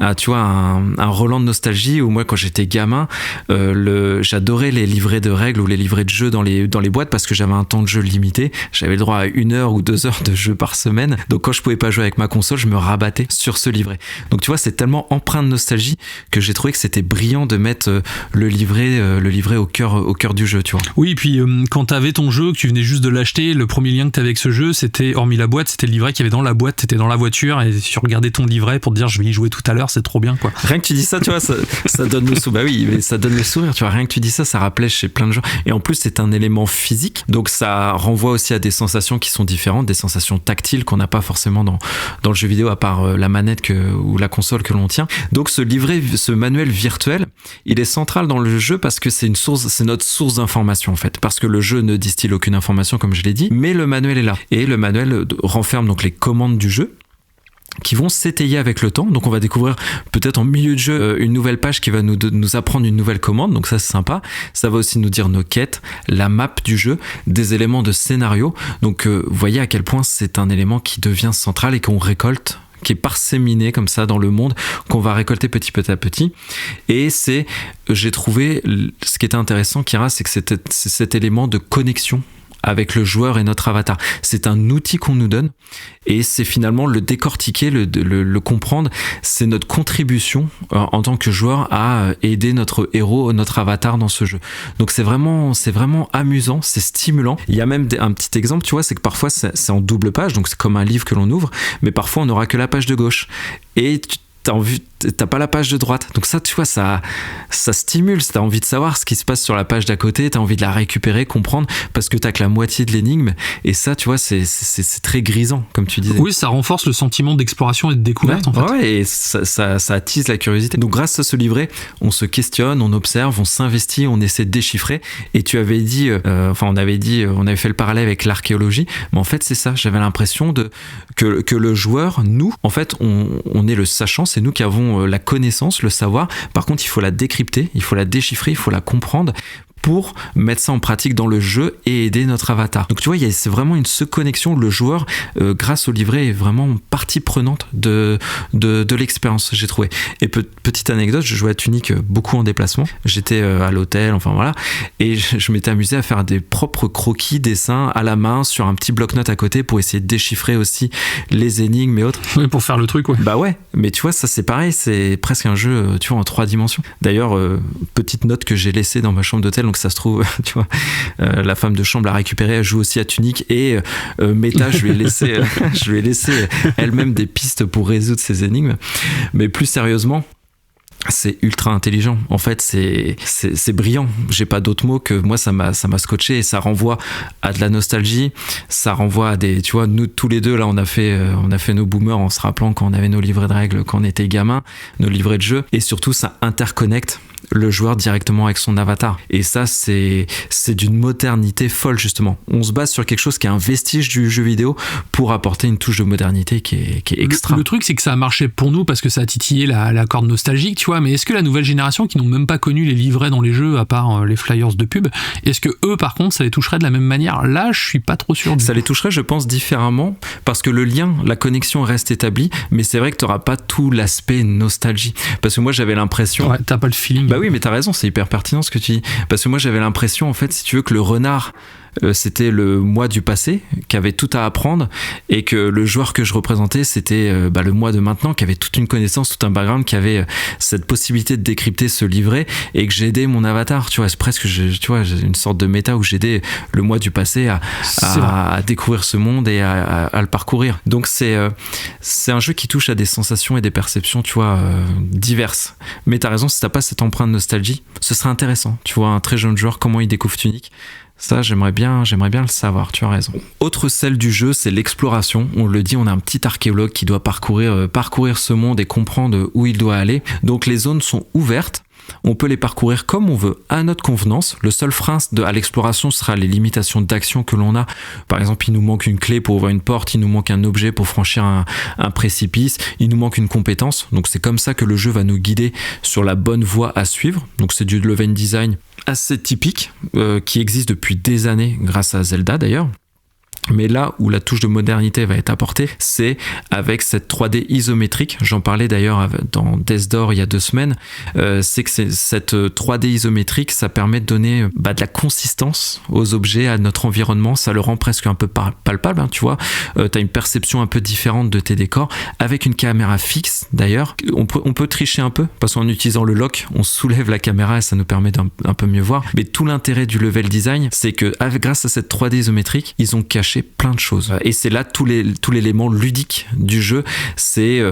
relan de nostalgie où moi quand j'étais gamin, j'adorais les livrets de règles ou les livrets de jeux dans les boîtes, parce que j'avais un temps de jeu limité, j'avais le droit à 1 heure ou 2 heures de jeu par semaine, donc quand je pouvais pas jouer avec ma console, je me rabattais sur ce livret. Donc tu vois, c'est tellement empreint de nostalgie que j'ai trouvé que c'était brillant de mettre le livret au cœur du jeu, tu vois. Oui, et puis quand t'avais ton jeu, que tu venais juste de l'acheter, le premier lien que t'avais avec ce jeu, c'était, hormis la boîte, c'était le livret qu'il y avait dans la boîte, t'étais dans la voiture et tu regardais ton livret pour te dire je vais y jouer tout à l'heure, c'est trop bien, quoi. Rien que tu dis ça, tu vois, ça donne le sourire. Bah oui, mais ça donne le sourire, tu vois. Rien que tu dis ça rappelait chez plein de gens. Et en plus, c'est un élément physique, donc ça renvoie aussi à des sensations qui sont différentes, des sensations tactiles qu'on n'a pas forcément dans le jeu vidéo, à part la manette ou la console que l'on tient. Donc ce livret, ce manuel virtuel, il est central dans le jeu parce que c'est notre source d'information en fait, parce que le jeu ne distille aucune information comme je l'ai dit, mais le manuel est là, et le manuel renferme donc les commandes du jeu qui vont s'étayer avec le temps. Donc on va découvrir peut-être en milieu de jeu une nouvelle page qui va nous apprendre une nouvelle commande, donc ça c'est sympa. Ça va aussi nous dire nos quêtes, la map du jeu, des éléments de scénario. Donc vous voyez à quel point c'est un élément qui devient central et qu'on récolte, qui est parséminé comme ça dans le monde, qu'on va récolter petit à petit. Et j'ai trouvé, ce qui était intéressant, Kira, c'est que c'est cet élément de connexion avec le joueur et notre avatar. C'est un outil qu'on nous donne, et c'est finalement le décortiquer, le comprendre, c'est notre contribution en tant que joueur à aider notre héros, notre avatar dans ce jeu. Donc c'est vraiment amusant, c'est stimulant. Il y a même un petit exemple, tu vois, c'est que parfois c'est en double page, donc c'est comme un livre que l'on ouvre, mais parfois on n'aura que la page de gauche, et t'as pas la page de droite, donc ça, tu vois, ça stimule. T'as envie de savoir ce qui se passe sur la page d'à côté, t'as envie de la récupérer, comprendre, parce que t'as que la moitié de l'énigme, et ça, tu vois, c'est très grisant, comme tu disais. Oui, ça renforce le sentiment d'exploration et de découverte, en fait. Ouais, et ça attise la curiosité. Donc grâce à ce livret, on se questionne, on observe, on s'investit, on essaie de déchiffrer. Et tu avais dit, on avait fait le parallèle avec l'archéologie, mais en fait c'est ça, j'avais l'impression que le joueur, nous, en fait, on est le sachant, c'est nous qui avons la connaissance, le savoir. Par contre, il faut la décrypter, il faut la déchiffrer, il faut la comprendre pour mettre ça en pratique dans le jeu et aider notre avatar. Donc tu vois, c'est vraiment une connexion. Le joueur, grâce au livret, est vraiment partie prenante de l'expérience, j'ai trouvé. Et petite anecdote, je jouais à Tunic beaucoup en déplacement. J'étais à l'hôtel, enfin voilà, et je m'étais amusé à faire des propres croquis, dessins à la main sur un petit bloc-notes à côté pour essayer de déchiffrer aussi les énigmes et autres. Oui, pour faire le truc, ouais. Bah ouais, mais tu vois, ça c'est pareil, c'est presque un jeu, tu vois, en 3 dimensions. D'ailleurs, petite note que j'ai laissée dans ma chambre d'hôtel, donc ça se trouve, tu vois, la femme de chambre l'a récupérée, elle joue aussi à Tunic, et Meta, je lui ai laissé elle-même des pistes pour résoudre ces énigmes. Mais plus sérieusement, c'est ultra intelligent. En fait, c'est brillant. J'ai pas d'autre mot que moi, ça m'a scotché, et ça renvoie à de la nostalgie. Ça renvoie à des, tu vois, nous tous les deux là, on a fait nos boomers en se rappelant quand on avait nos livrets de règles quand on était gamin, nos livrets de jeu, et surtout ça interconnecte le joueur directement avec son avatar. Et ça, c'est d'une modernité folle, justement. On se base sur quelque chose qui est un vestige du jeu vidéo pour apporter une touche de modernité qui est extra. Le truc, c'est que ça a marché pour nous parce que ça a titillé la corde nostalgique, tu vois, mais est-ce que la nouvelle génération qui n'ont même pas connu les livrets dans les jeux, à part les flyers de pub, est-ce que eux, par contre, ça les toucherait de la même manière? Là, je suis pas trop sûr. Ça les toucherait, je pense, différemment, parce que le lien, la connexion reste établie, mais c'est vrai que t'auras pas tout l'aspect nostalgie. Parce que moi, j'avais l'impression... Ouais, t'as pas le feeling. Bah oui, mais t'as raison, c'est hyper pertinent ce que tu dis. Parce que moi, j'avais l'impression, en fait, si tu veux, que le renard, c'était le moi du passé, qui avait tout à apprendre, et que le joueur que je représentais, c'était le moi de maintenant, qui avait toute une connaissance, tout un background, qui avait cette possibilité de décrypter ce livret, et que j'aidais mon avatar. Tu vois, c'est presque, tu vois, j'ai une sorte de méta où j'aidais le moi du passé à découvrir ce monde et à le parcourir. Donc c'est un jeu qui touche à des sensations et des perceptions, tu vois, diverses. Mais t'as raison, si t'as pas cette empreinte de nostalgie, ce serait intéressant. Tu vois, un très jeune joueur, comment il découvre Tunic. Ça, j'aimerais bien le savoir, tu as raison. Autre celle du jeu, c'est l'exploration. On le dit, on a un petit archéologue qui doit parcourir ce monde et comprendre où il doit aller. Donc les zones sont ouvertes. On peut les parcourir comme on veut, à notre convenance. Le seul frein à l'exploration sera les limitations d'action que l'on a. Par exemple, il nous manque une clé pour ouvrir une porte, il nous manque un objet pour franchir un précipice, il nous manque une compétence. Donc c'est comme ça que le jeu va nous guider sur la bonne voie à suivre. Donc c'est du level design assez typique, qui existe depuis des années grâce à Zelda d'ailleurs. Mais là où la touche de modernité va être apportée, c'est avec cette 3D isométrique. J'en parlais d'ailleurs dans Death Door il y a 2 semaines. C'est que cette 3D isométrique, ça permet de donner de la consistance aux objets, à notre environnement. Ça le rend presque un peu palpable, hein, tu vois. T'as une perception un peu différente de tes décors. Avec une caméra fixe, d'ailleurs, on peut tricher un peu, parce qu'en utilisant le lock, on soulève la caméra et ça nous permet d'un peu mieux voir. Mais tout l'intérêt du level design, c'est que grâce à cette 3D isométrique, ils ont caché plein de choses, et c'est là tout l'élément ludique du jeu. C'est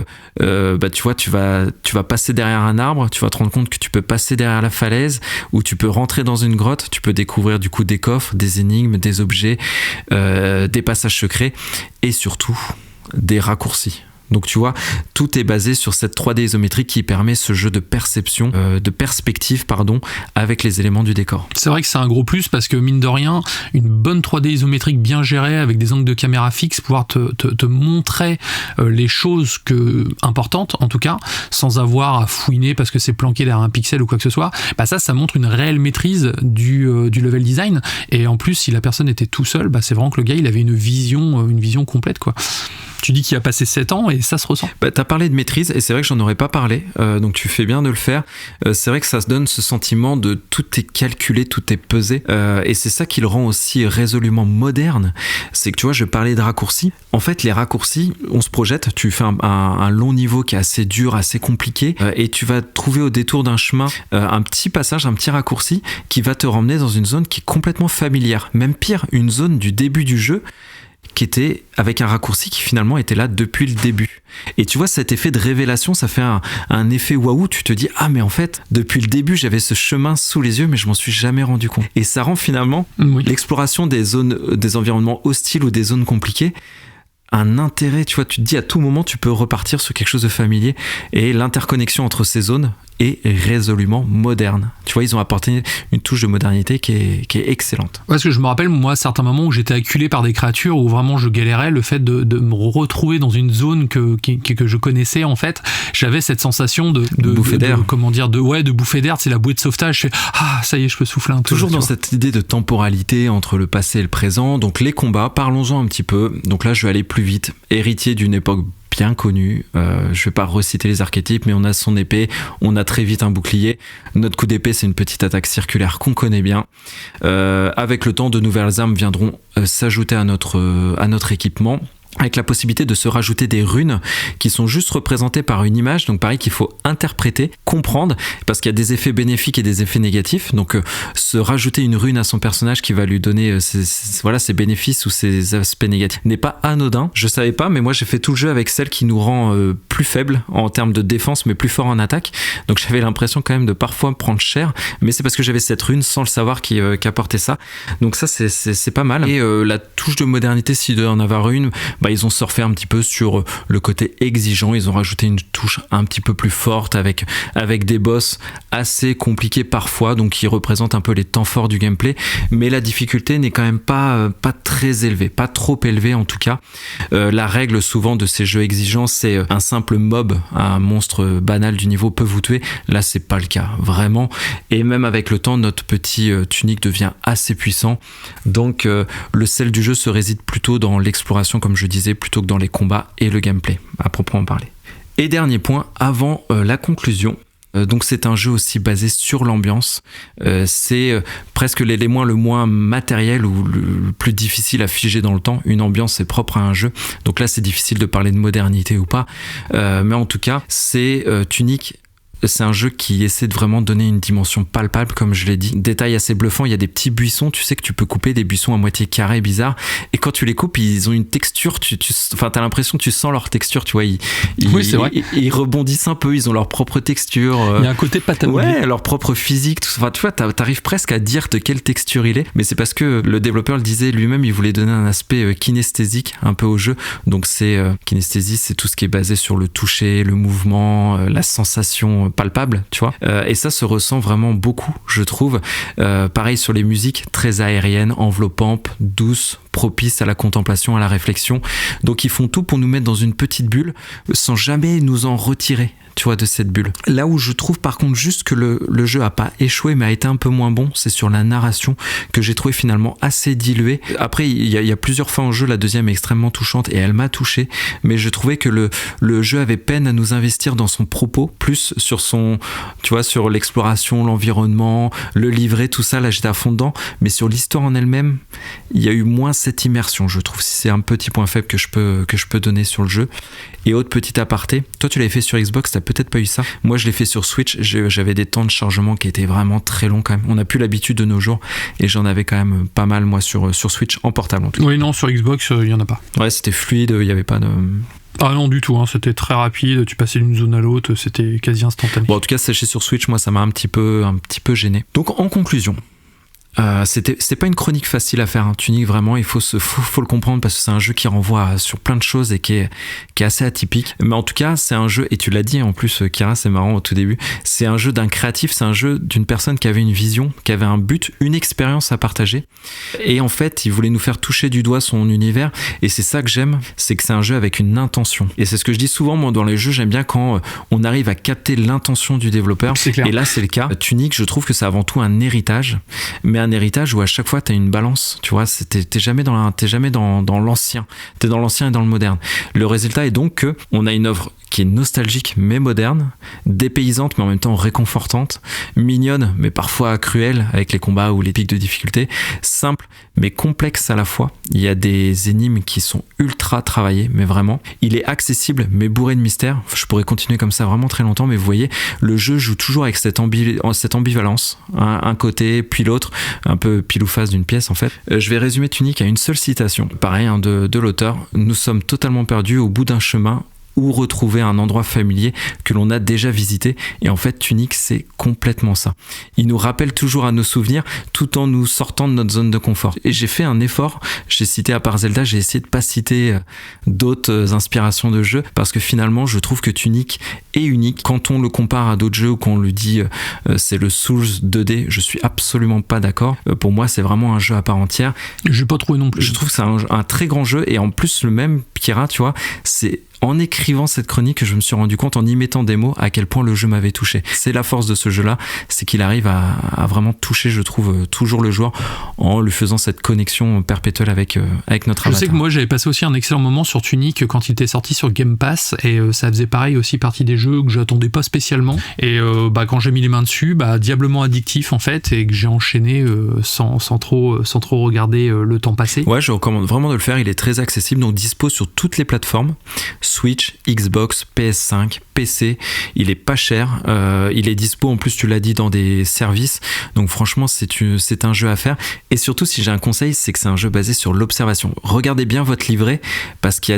tu vois, tu vas passer derrière un arbre, tu vas te rendre compte que tu peux passer derrière la falaise, ou tu peux rentrer dans une grotte, tu peux découvrir du coup des coffres, des énigmes, des objets, des passages secrets, et surtout des raccourcis. Donc tu vois, tout est basé sur cette 3D isométrique qui permet ce jeu de perception, de perspective, avec les éléments du décor. C'est vrai que c'est un gros plus parce que mine de rien, une bonne 3D isométrique bien gérée avec des angles de caméra fixes, pouvoir te montrer les choses importantes en tout cas, sans avoir à fouiner parce que c'est planqué derrière un pixel ou quoi que ce soit, ça montre une réelle maîtrise du level design. Et en plus, si la personne était tout seul, c'est vraiment que le gars il avait une vision complète, quoi. Tu dis qu'il a passé 7 ans et ça se ressent. T'as parlé de maîtrise et c'est vrai que j'en aurais pas parlé, donc tu fais bien de le faire. C'est vrai que ça se donne ce sentiment de tout est calculé, tout est pesé, et c'est ça qui le rend aussi résolument moderne. C'est que tu vois, je parlais de raccourcis. En fait, les raccourcis, on se projette, tu fais un long niveau qui est assez dur, assez compliqué, et tu vas trouver au détour d'un chemin un petit passage, un petit raccourci qui va te ramener dans une zone qui est complètement familière. Même pire, une zone du début du jeu qui était avec un raccourci qui finalement était là depuis le début. Et tu vois, cet effet de révélation, ça fait un effet waouh, tu te dis « Ah mais en fait, depuis le début, j'avais ce chemin sous les yeux, mais je m'en suis jamais rendu compte. » Et ça rend finalement l'exploration des zones, des environnements hostiles ou des zones compliquées un intérêt, tu vois, tu te dis à tout moment tu peux repartir sur quelque chose de familier, et l'interconnexion entre ces zones est résolument moderne. Tu vois, ils ont apporté une touche de modernité qui est excellente. Parce que je me rappelle, moi, à certains moments où j'étais acculé par des créatures où vraiment je galérais, le fait de me retrouver dans une zone que je connaissais, en fait, j'avais cette sensation de bouffée d'air. De bouffée d'air, c'est la bouée de sauvetage. Je fais, ça y est, je peux souffler un peu. Toujours dans cette idée de temporalité entre le passé et le présent. Donc les combats, parlons-en un petit peu. Donc là, je vais aller plus vite. Héritier d'une époque bien connu, je vais pas reciter les archétypes, mais on a son épée, on a très vite un bouclier, notre coup d'épée c'est une petite attaque circulaire qu'on connaît bien, avec le temps de nouvelles armes viendront s'ajouter à notre équipement, avec la possibilité de se rajouter des runes qui sont juste représentées par une image, donc pareil qu'il faut interpréter, comprendre, parce qu'il y a des effets bénéfiques et des effets négatifs, donc se rajouter une rune à son personnage qui va lui donner ses bénéfices ou ses aspects négatifs n'est pas anodin. Je savais pas, mais moi j'ai fait tout le jeu avec celle qui nous rend plus faibles en termes de défense mais plus fort en attaque, donc j'avais l'impression quand même de parfois prendre cher, mais c'est parce que j'avais cette rune sans le savoir qui apportait ça, donc ça c'est pas mal. Et la touche de modernité, s'il doit en avoir une, ils ont surfé un petit peu sur le côté exigeant, ils ont rajouté une touche un petit peu plus forte avec des boss assez compliqués parfois, donc qui représentent un peu les temps forts du gameplay, mais la difficulté n'est quand même pas très élevée, pas trop élevée en tout cas. La règle souvent de ces jeux exigeants, c'est un simple mob, un monstre banal du niveau peut vous tuer. Là c'est pas le cas, vraiment, et même avec le temps notre petit tunique devient assez puissant, donc le sel du jeu se réside plutôt dans l'exploration, comme je disais, plutôt que dans les combats et le gameplay, à proprement parler. Et dernier point, avant la conclusion, donc c'est un jeu aussi basé sur l'ambiance, c'est presque l'élément le moins matériel ou le plus difficile à figer dans le temps. Une ambiance c'est propre à un jeu, donc là c'est difficile de parler de modernité ou pas, mais en tout cas c'est Tunic. C'est un jeu qui essaie de vraiment donner une dimension palpable, comme je l'ai dit. Détail assez bluffant, il y a des petits buissons, tu sais que tu peux couper des buissons à moitié carrés bizarres, et quand tu les coupes, ils ont une texture, t'as l'impression que tu sens leur texture, tu vois, oui, c'est vrai. Ils rebondissent un peu, ils ont leur propre texture. Il y a un côté pâte à modeler. Ouais, leur propre physique, tout ça. Enfin, tu vois, t'arrives presque à dire de quelle texture il est, mais c'est parce que le développeur le disait lui-même, il voulait donner un aspect kinesthésique un peu au jeu, donc kinesthésie, c'est tout ce qui est basé sur le toucher, le mouvement, la sensation palpable, tu vois, et ça se ressent vraiment beaucoup, je trouve. Pareil sur les musiques, très aériennes, enveloppantes, douces, propices à la contemplation, à la réflexion, donc ils font tout pour nous mettre dans une petite bulle sans jamais nous en retirer, tu vois, de cette bulle. Là où je trouve par contre juste que le jeu a pas échoué mais a été un peu moins bon, c'est sur la narration que j'ai trouvé finalement assez diluée. Après il y a plusieurs fins au jeu, la deuxième est extrêmement touchante et elle m'a touché, mais je trouvais que le jeu avait peine à nous investir dans son propos, plus sur sur l'exploration, l'environnement, le livret, tout ça, là j'étais à fond dedans, mais sur l'histoire en elle-même, il y a eu moins cette immersion, je trouve. C'est un petit point faible que je peux donner sur le jeu. Et autre petit aparté, toi tu l'avais fait sur Xbox, t'as peut-être pas eu ça. Moi je l'ai fait sur Switch, j'avais des temps de chargement qui étaient vraiment très longs quand même. On n'a plus l'habitude de nos jours et j'en avais quand même pas mal moi sur Switch en portable en tout cas. Oui non, sur Xbox il y en a pas. Ouais, c'était fluide, il y avait pas de... Ah non du tout, hein, c'était très rapide, tu passais d'une zone à l'autre, c'était quasi instantané. Bon en tout cas sécher sur Switch, moi ça m'a un petit peu gêné. Donc en conclusion, c'est pas une chronique facile à faire, hein. Tunic vraiment, il faut le comprendre parce que c'est un jeu qui renvoie sur plein de choses et qui est assez atypique, mais en tout cas c'est un jeu, et tu l'as dit en plus Kira, c'est marrant au tout début, c'est un jeu d'un créatif, c'est un jeu d'une personne qui avait une vision, qui avait un but, une expérience à partager, et en fait il voulait nous faire toucher du doigt son univers, et c'est ça que j'aime, c'est que c'est un jeu avec une intention, et c'est ce que je dis souvent moi dans les jeux, j'aime bien quand on arrive à capter l'intention du développeur, et là c'est le cas. Tunic, je trouve que c'est avant tout un héritage, mais un héritage où à chaque fois t'as une balance, tu vois, t'es jamais dans l'ancien, t'es dans l'ancien et dans le moderne. Le résultat est donc que on a une œuvre qui est nostalgique mais moderne, dépaysante mais en même temps réconfortante, mignonne mais parfois cruelle avec les combats ou les pics de difficulté, simple mais complexe à la fois. Il y a des énigmes qui sont ultra travaillées, mais vraiment. Il est accessible mais bourré de mystères. Je pourrais continuer comme ça vraiment très longtemps, mais vous voyez, le jeu joue toujours avec cette ambivalence, un côté puis l'autre, un peu pile ou face d'une pièce en fait. Je vais résumer Tunic à une seule citation, pareil, de l'auteur. Nous sommes totalement perdus au bout d'un chemin ou retrouver un endroit familier que l'on a déjà visité. Et en fait, Tunic, c'est complètement ça. Il nous rappelle toujours à nos souvenirs tout en nous sortant de notre zone de confort. Et j'ai fait un effort, j'ai cité à part Zelda, j'ai essayé de pas citer d'autres inspirations de jeux parce que finalement, je trouve que Tunic est unique. Quand on le compare à d'autres jeux ou qu'on le dit c'est le Souls 2D, je suis absolument pas d'accord. Pour moi, c'est vraiment un jeu à part entière. J'ai pas trouvé non plus. Je trouve que c'est un très grand jeu et en plus, le même Kira, tu vois, c'est en écrivant cette chronique que je me suis rendu compte, en y mettant des mots, à quel point le jeu m'avait touché. C'est la force de ce jeu-là, c'est qu'il arrive à vraiment toucher, je trouve, toujours le joueur en lui faisant cette connexion perpétuelle avec notre avatar. Je sais que moi, j'avais passé aussi un excellent moment sur Tunic quand il était sorti sur Game Pass et ça faisait pareil aussi partie des jeux que j'attendais pas spécialement. Et quand j'ai mis les mains dessus, diablement addictif en fait, et que j'ai enchaîné sans trop regarder le temps passé. Ouais, je recommande vraiment de le faire, il est très accessible, donc dispo sur toutes les plateformes. Switch, Xbox, PS5, PC, il est pas cher, il est dispo en plus tu l'as dit dans des services, donc franchement c'est un jeu à faire et surtout si j'ai un conseil c'est que c'est un jeu basé sur l'observation. Regardez bien votre livret parce qu'il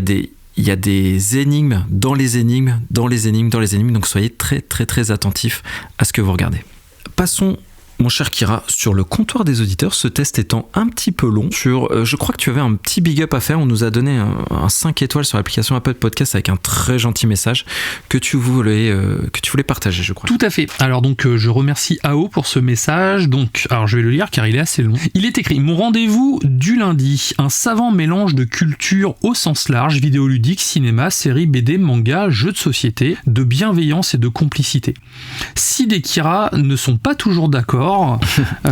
y a des énigmes dans les énigmes, donc soyez très très très attentifs à ce que vous regardez. Passons mon cher Kira, sur le comptoir des auditeurs, ce test étant un petit peu long, je crois que tu avais un petit big up à faire, on nous a donné un 5 étoiles sur l'application Apple Podcast avec un très gentil message que tu voulais partager, je crois. Tout à fait. Alors donc je remercie AO pour ce message, alors je vais le lire car il est assez long. Il est écrit: mon rendez-vous du lundi, un savant mélange de culture au sens large, vidéoludique, cinéma, série, BD, manga, jeux de société, de bienveillance et de complicité. Sid et Kira ne sont pas toujours d'accord,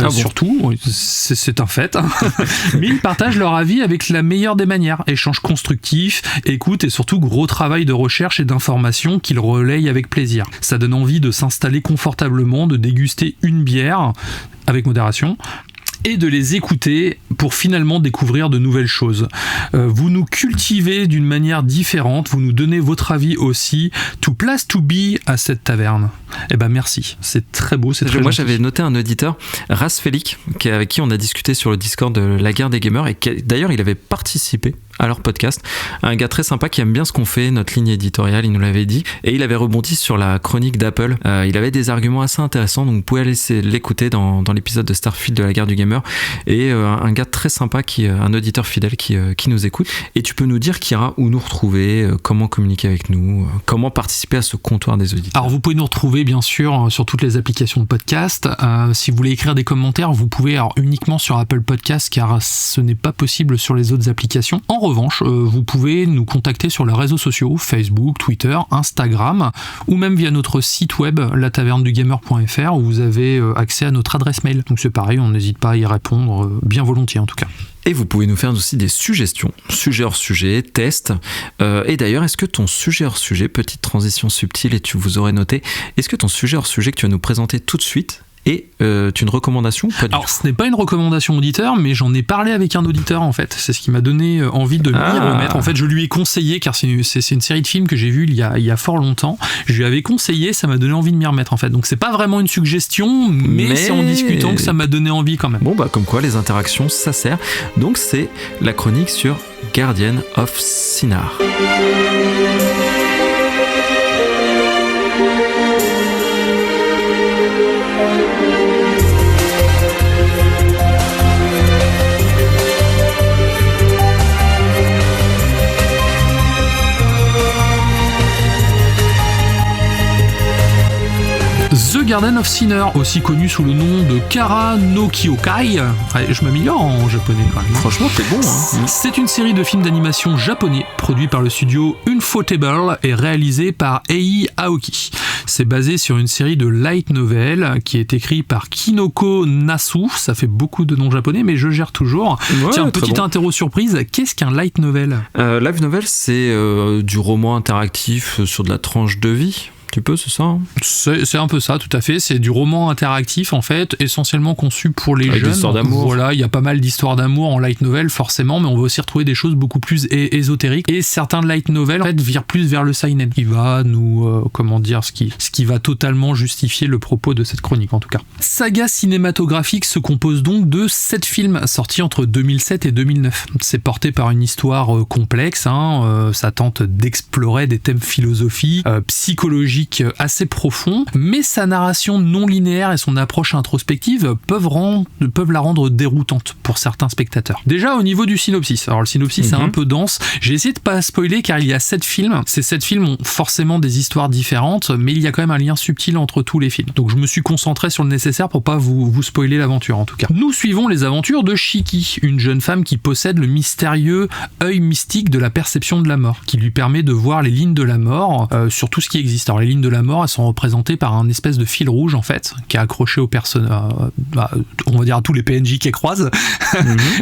surtout, c'est un fait, mais ils partagent leur avis avec la meilleure des manières, échange constructif, écoute et surtout gros travail de recherche et d'information qu'ils relayent avec plaisir. Ça donne envie de s'installer confortablement, de déguster une bière avec modération et de les écouter pour finalement découvrir de nouvelles choses. Vous nous cultivez d'une manière différente, vous nous donnez votre avis aussi. To place to be à cette taverne. Eh ben merci, c'est très beau, c'est très Moi gentil. j'avais noté un auditeur, Rasfelik, avec qui on a discuté sur le Discord de la guerre des gamers et d'ailleurs il avait participé à leur podcast, un gars très sympa qui aime bien ce qu'on fait, notre ligne éditoriale, il nous l'avait dit, et il avait rebondi sur la chronique d'Apple. Il avait des arguments assez intéressants, donc vous pouvez aller l'écouter dans l'épisode de Starfield de la guerre du gamer, et un gars très sympa, un auditeur fidèle qui nous écoute. Et tu peux nous dire, Kira, où nous retrouver, comment communiquer avec nous, comment participer à ce comptoir des auditeurs. Alors vous pouvez nous retrouver bien sûr sur toutes les applications de podcast. Si vous voulez écrire des commentaires, vous pouvez uniquement sur Apple Podcast car ce n'est pas possible sur les autres applications. En revanche, vous pouvez nous contacter sur les réseaux sociaux, Facebook, Twitter, Instagram, ou même via notre site web, latavernedugamer.fr, où vous avez accès à notre adresse mail. Donc c'est pareil, on n'hésite pas à y répondre, bien volontiers en tout cas. Et vous pouvez nous faire aussi des suggestions, sujet hors sujet, tests. Et d'ailleurs, est-ce que ton sujet hors sujet, petite transition subtile et tu vous aurais noté, est-ce que ton sujet hors sujet que tu vas nous présenter tout de suite est une recommandation ou pas du Alors tout? ce n'est pas une recommandation auditeur, mais j'en ai parlé avec un auditeur en fait, c'est ce qui m'a donné envie de m'y remettre. En fait je lui ai conseillé, car c'est une série de films que j'ai vue il y a fort longtemps, je lui avais conseillé, ça m'a donné envie de m'y remettre en fait, donc c'est pas vraiment une suggestion, mais c'est en discutant que ça m'a donné envie quand même. Bon comme quoi les interactions ça sert, donc c'est la chronique sur Guardian of Sinar. The Garden of Sinner, aussi connu sous le nom de Kara no Kyokai. Je m'améliore en japonais quand même. Franchement, t'es bon. Hein. C'est une série de films d'animation japonais, produit par le studio Ufotable et réalisé par Ei Aoki. C'est basé sur une série de light novels qui est écrit par Kinoko Nasu. Ça fait beaucoup de noms japonais, mais je gère toujours. Ouais, tiens, petite interro surprise, qu'est-ce qu'un light novel ? Light novel, c'est du roman interactif sur de la tranche de vie. Tu peux, c'est ça hein. C'est un peu ça, tout à fait. C'est du roman interactif, en fait, essentiellement conçu pour les avec jeunes. Des histoires d'amour. Voilà, il y a pas mal d'histoires d'amour en light novel, forcément, mais on va aussi retrouver des choses beaucoup plus ésotériques. Et certains light novels, en fait, virent plus vers le seinen, qui va nous, ce qui va totalement justifier le propos de cette chronique, en tout cas. Saga cinématographique se compose donc de 7 films sortis entre 2007 et 2009. C'est porté par une histoire complexe, ça tente d'explorer des thèmes philosophiques, psychologiques assez profonds, mais sa narration non linéaire et son approche introspective peuvent la rendre déroutante pour certains spectateurs. Déjà au niveau du synopsis, alors le synopsis est un peu dense, j'ai essayé de pas spoiler car il y a 7 films, ces 7 films ont forcément des histoires différentes, mais il y a quand même un lien subtil entre tous les films. Donc je me suis concentré sur le nécessaire pour pas vous spoiler l'aventure en tout cas. Nous suivons les aventures de Shiki, une jeune femme qui possède le mystérieux œil mystique de la perception de la mort, qui lui permet de voir les lignes de la mort sur tout ce qui existe. Alors les lignes de la mort, elles sont représentées par un espèce de fil rouge en fait, qui est accroché aux personnes, on va dire à tous les PNJ qu'elle croise,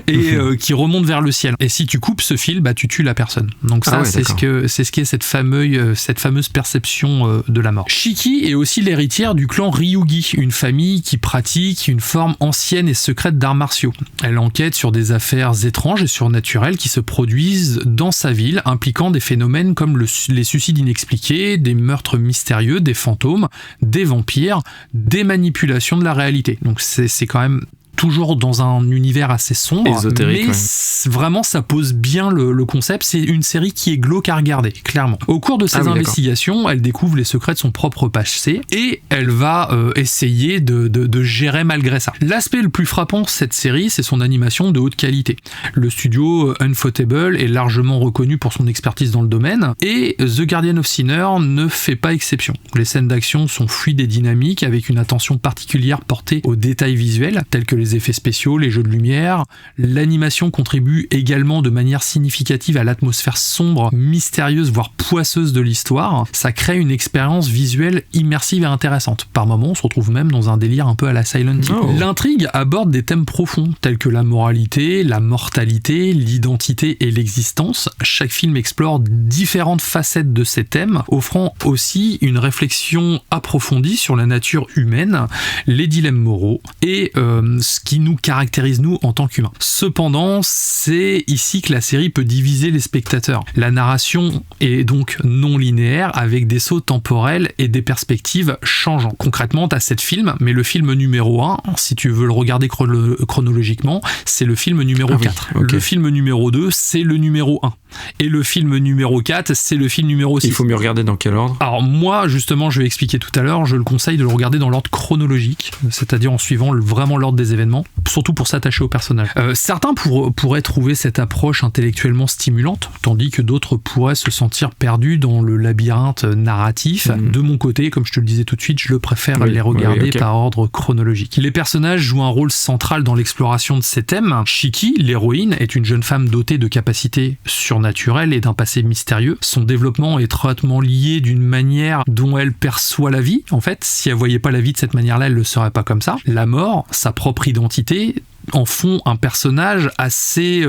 et qui remonte vers le ciel. Et si tu coupes ce fil, tu tues la personne. Donc ça, c'est ce qui est cette fameuse perception de la mort. Shiki est aussi l'héritière du clan Ryugi, une famille qui pratique une forme ancienne et secrète d'arts martiaux. Elle enquête sur des affaires étranges et surnaturelles qui se produisent dans sa ville, impliquant des phénomènes comme les suicides inexpliqués, des meurtres mystérieux, des fantômes, des vampires, des manipulations de la réalité. Donc c'est quand même toujours dans un univers assez sombre, ésotérique, mais vraiment ça pose bien le concept. C'est une série qui est glauque à regarder, clairement. Au cours de ses investigations, elle découvre les secrets de son propre passé et elle va essayer de gérer malgré ça. L'aspect le plus frappant de cette série, c'est son animation de haute qualité. Le studio Ufotable est largement reconnu pour son expertise dans le domaine et The Guardian of Sinner ne fait pas exception. Les scènes d'action sont fluides et dynamiques avec une attention particulière portée aux détails visuels tels que les effets spéciaux, les jeux de lumière. L'animation contribue également de manière significative à l'atmosphère sombre, mystérieuse, voire poisseuse de l'histoire. Ça crée une expérience visuelle immersive et intéressante. Par moments, on se retrouve même dans un délire un peu à la Silent Hill. L'intrigue aborde des thèmes profonds, tels que la moralité, la mortalité, l'identité et l'existence. Chaque film explore différentes facettes de ces thèmes, offrant aussi une réflexion approfondie sur la nature humaine, les dilemmes moraux et ce qui nous caractérise nous en tant qu'humains. Cependant, c'est ici que la série peut diviser les spectateurs. La narration est donc non linéaire avec des sauts temporels et des perspectives changeantes. Concrètement, tu as 7 films, mais le film numéro 1, si tu veux le regarder chronologiquement, c'est le film numéro 4. Okay. Le film numéro 2, c'est le numéro 1. Et le film numéro 4, c'est le film numéro 6. Il faut mieux regarder dans quel ordre ? Alors moi, justement, je vais expliquer tout à l'heure, je le conseille de le regarder dans l'ordre chronologique, c'est-à-dire en suivant vraiment l'ordre des événements, surtout pour s'attacher au personnage. Certains pourraient trouver cette approche intellectuellement stimulante, tandis que d'autres pourraient se sentir perdus dans le labyrinthe narratif. De mon côté, comme je te le disais tout de suite, je le préfère les regarder par ordre chronologique. Les personnages jouent un rôle central dans l'exploration de ces thèmes. Shiki, l'héroïne, est une jeune femme dotée de capacités surnaturelles et d'un passé mystérieux. Son développement est étroitement lié d'une manière dont elle perçoit la vie. En fait, si elle voyait pas la vie de cette manière-là, elle le serait pas comme ça. La mort, sa propre identité, en font un personnage assez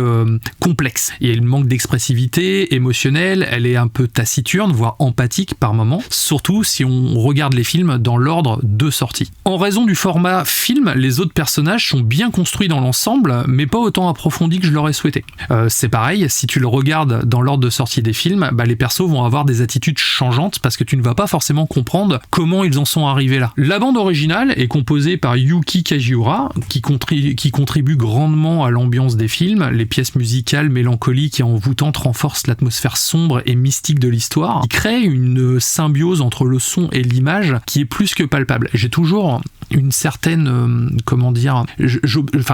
complexe. Et elle manque d'expressivité émotionnelle, elle est un peu taciturne, voire empathique par moments, surtout si on regarde les films dans l'ordre de sortie. En raison du format film, les autres personnages sont bien construits dans l'ensemble, mais pas autant approfondis que je l'aurais souhaité. C'est pareil, si tu le regardes dans l'ordre de sortie des films, les persos vont avoir des attitudes changeantes parce que tu ne vas pas forcément comprendre comment ils en sont arrivés là. La bande originale est composée par Yuki Kajiura, qui contribue grandement à l'ambiance des films. Les pièces musicales mélancoliques et envoûtantes renforcent l'atmosphère sombre et mystique de l'histoire. Il crée une symbiose entre le son et l'image qui est plus que palpable. J'ai toujours une certaine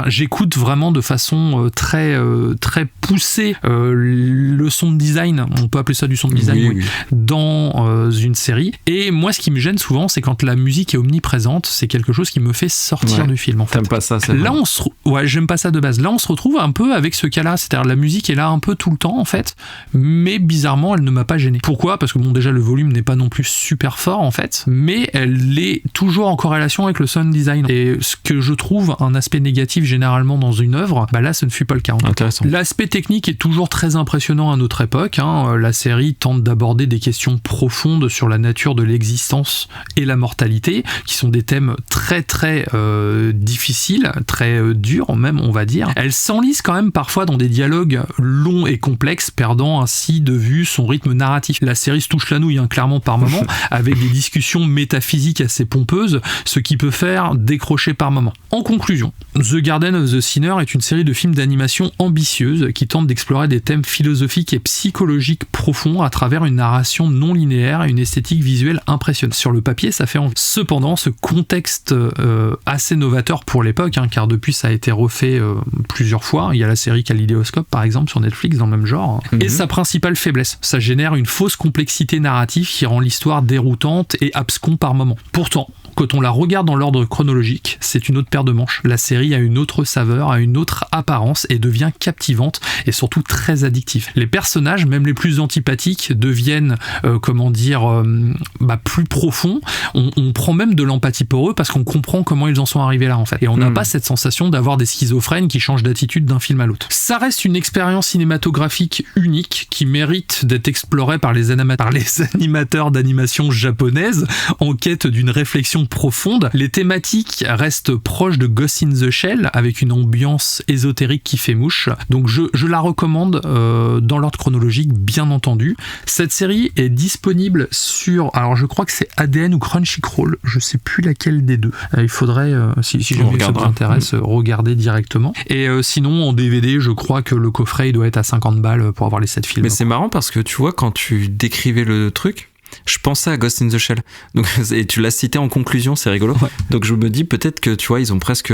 j'écoute vraiment de façon très poussée le sound design, on peut appeler ça du sound design, dans une série. Et moi, ce qui me gêne souvent, c'est quand la musique est omniprésente, c'est quelque chose qui me fait sortir du film. En fait. T'aimes pas ça, là, j'aime pas ça de base. Là, on se retrouve un peu avec ce cas-là, c'est-à-dire la musique est là un peu tout le temps en fait, mais bizarrement, elle ne m'a pas gêné. Pourquoi ? Parce que déjà le volume n'est pas non plus super fort en fait, mais elle est toujours en corrélation avec le le sound design. Et ce que je trouve un aspect négatif généralement dans une œuvre, là ce ne fut pas le cas. Intéressant. L'aspect technique est toujours très impressionnant à notre époque. La série tente d'aborder des questions profondes sur la nature de l'existence et la mortalité, qui sont des thèmes très très difficiles, très durs même, on va dire. Elle s'enlise quand même parfois dans des dialogues longs et complexes, perdant ainsi de vue son rythme narratif. La série se touche la nouille, clairement par moment, avec des discussions métaphysiques assez pompeuses, ce qui peut faire décrocher par moment. En conclusion, The Garden of the Sinner est une série de films d'animation ambitieuse qui tente d'explorer des thèmes philosophiques et psychologiques profonds à travers une narration non linéaire et une esthétique visuelle impressionnante. Sur le papier, ça fait envie. Cependant, ce contexte assez novateur pour l'époque, car depuis ça a été refait plusieurs fois. Il y a la série Kaléidoscope par exemple sur Netflix dans le même genre. Et sa principale faiblesse, ça génère une fausse complexité narrative qui rend l'histoire déroutante et abscon par moments. Pourtant, quand on la regarde dans l'ordre chronologique, c'est une autre paire de manches. La série a une autre saveur, a une autre apparence et devient captivante et surtout très addictive. Les personnages, même les plus antipathiques, deviennent, plus profonds. On prend même de l'empathie pour eux parce qu'on comprend comment ils en sont arrivés là en fait. Et on n'a pas cette sensation d'avoir des schizophrènes qui changent d'attitude d'un film à l'autre. Ça reste une expérience cinématographique unique qui mérite d'être explorée par les animateurs d'animation japonaise en quête d'une réflexion profonde. Les thématiques restent proches de Ghost in the Shell avec une ambiance ésotérique qui fait mouche. Donc je la recommande dans l'ordre chronologique, bien entendu. Cette série est disponible sur, alors je crois que c'est ADN ou Crunchyroll, je sais plus laquelle des deux. Il faudrait, si jamais ça vous intéresse, regarder directement. Et sinon en DVD, je crois que le coffret il doit être à 50 balles pour avoir les 7 films. Mais c'est marrant parce que tu vois, quand tu décrivais le truc, je pensais à Ghost in the Shell. Donc, et tu l'as cité en conclusion, c'est rigolo. Ouais. Donc je me dis peut-être que tu vois, ils ont presque.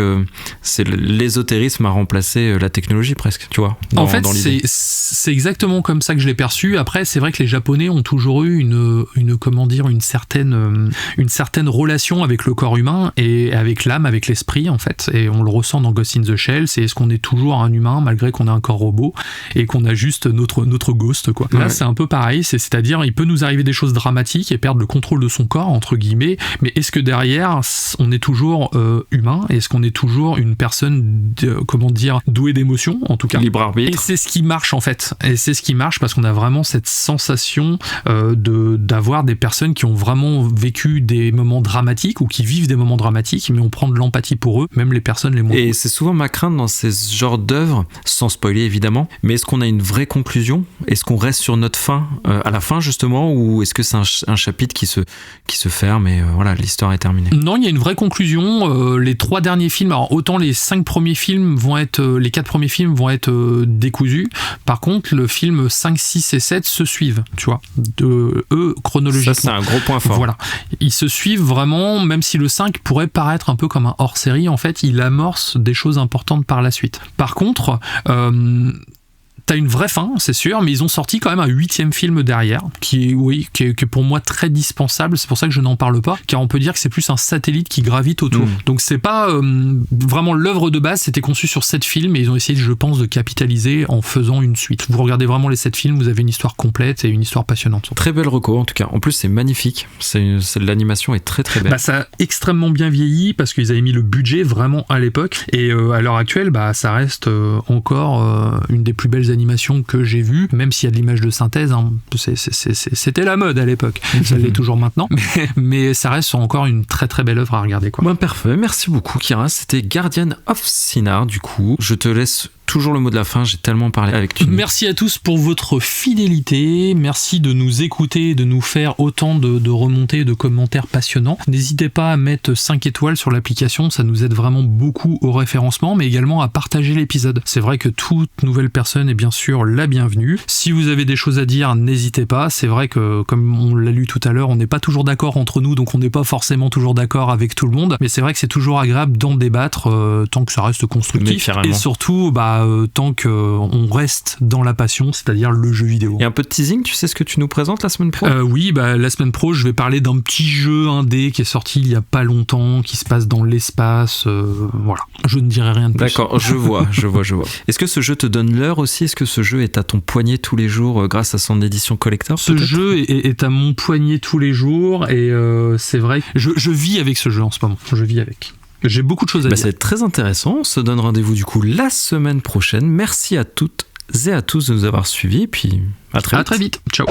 L'ésotérisme a remplacé la technologie presque, tu vois. En fait, c'est exactement comme ça que je l'ai perçu. Après, c'est vrai que les Japonais ont toujours eu une certaine relation avec le corps humain et avec l'âme, avec l'esprit en fait. Et on le ressent dans Ghost in the Shell. C'est est-ce qu'on est toujours un humain malgré qu'on a un corps robot et qu'on a juste notre ghost quoi. Là, c'est un peu pareil. C'est-à-dire, il peut nous arriver des choses dramatiques et perdre le contrôle de son corps entre guillemets, mais est-ce que derrière on est toujours humain, est-ce qu'on est toujours une personne douée d'émotions en tout cas, libre arbitre, et c'est ce qui marche en fait, et c'est ce qui marche parce qu'on a vraiment cette sensation d'avoir des personnes qui ont vraiment vécu des moments dramatiques ou qui vivent des moments dramatiques, mais on prend de l'empathie pour eux, même les personnes les moins. Et c'est souvent ma crainte dans ces genres d'œuvres, sans spoiler évidemment, mais est-ce qu'on a une vraie conclusion, est-ce qu'on reste sur notre fin à la fin justement, ou est-ce que c'est un chapitre qui se ferme et voilà, l'histoire est terminée? Non, il y a une vraie conclusion. Les 3 derniers films, alors autant les 4 premiers films vont être décousus. Par contre, le film 5, 6 et 7 se suivent, tu vois, chronologiquement. Ça, c'est un gros point fort. Voilà. Ils se suivent vraiment, même si le 5 pourrait paraître un peu comme un hors-série, en fait, il amorce des choses importantes par la suite. Par contre, t'as une vraie fin, c'est sûr, mais ils ont sorti quand même un 8e film derrière, qui est pour moi très dispensable. C'est pour ça que je n'en parle pas, car on peut dire que c'est plus un satellite qui gravite autour. Donc c'est pas vraiment l'œuvre de base, c'était conçu sur 7 films, et ils ont essayé, je pense, de capitaliser en faisant une suite. Vous regardez vraiment les 7 films, vous avez une histoire complète et une histoire passionnante. Très belle reco en tout cas. En plus c'est magnifique, l'animation est très très belle. Ça a extrêmement bien vieilli parce qu'ils avaient mis le budget vraiment à l'époque, et à l'heure actuelle, ça reste encore une des plus belles animations que j'ai vues, même s'il y a de l'image de synthèse, c'était la mode à l'époque, ça l'est toujours maintenant, mais ça reste encore une très très belle œuvre à regarder quoi. Parfait, merci beaucoup Kira, c'était Guardian of Sinner. Du coup, je te laisse toujours le mot de la fin, j'ai tellement parlé avec toi. Merci à tous pour votre fidélité, merci de nous écouter, de nous faire autant de remontées, de commentaires passionnants. N'hésitez pas à mettre 5 étoiles sur l'application, ça nous aide vraiment beaucoup au référencement, mais également à partager l'épisode. C'est vrai que toute nouvelle personne est bien sûr la bienvenue. Si vous avez des choses à dire, n'hésitez pas. C'est vrai que, comme on l'a lu tout à l'heure, on n'est pas toujours d'accord entre nous, donc on n'est pas forcément toujours d'accord avec tout le monde, mais c'est vrai que c'est toujours agréable d'en débattre tant que ça reste constructif. Et surtout, tant qu'on reste dans la passion, c'est-à-dire le jeu vidéo. Et un peu de teasing, tu sais ce que tu nous présentes la semaine pro ? Oui, la semaine pro, je vais parler d'un petit jeu indé qui est sorti il y a pas longtemps, qui se passe dans l'espace, voilà. Je ne dirai rien de plus. D'accord, je vois. Est-ce que ce jeu te donne l'heure aussi ? Est-ce que ce jeu est à ton poignet tous les jours grâce à son édition collector ? Ce jeu est à mon poignet tous les jours et c'est vrai que je vis avec ce jeu en ce moment. Je vis avec. J'ai beaucoup de choses à dire. C'est très intéressant. On se donne rendez-vous du coup la semaine prochaine. Merci à toutes et à tous de nous avoir suivis et puis à très vite. À très vite. Ciao.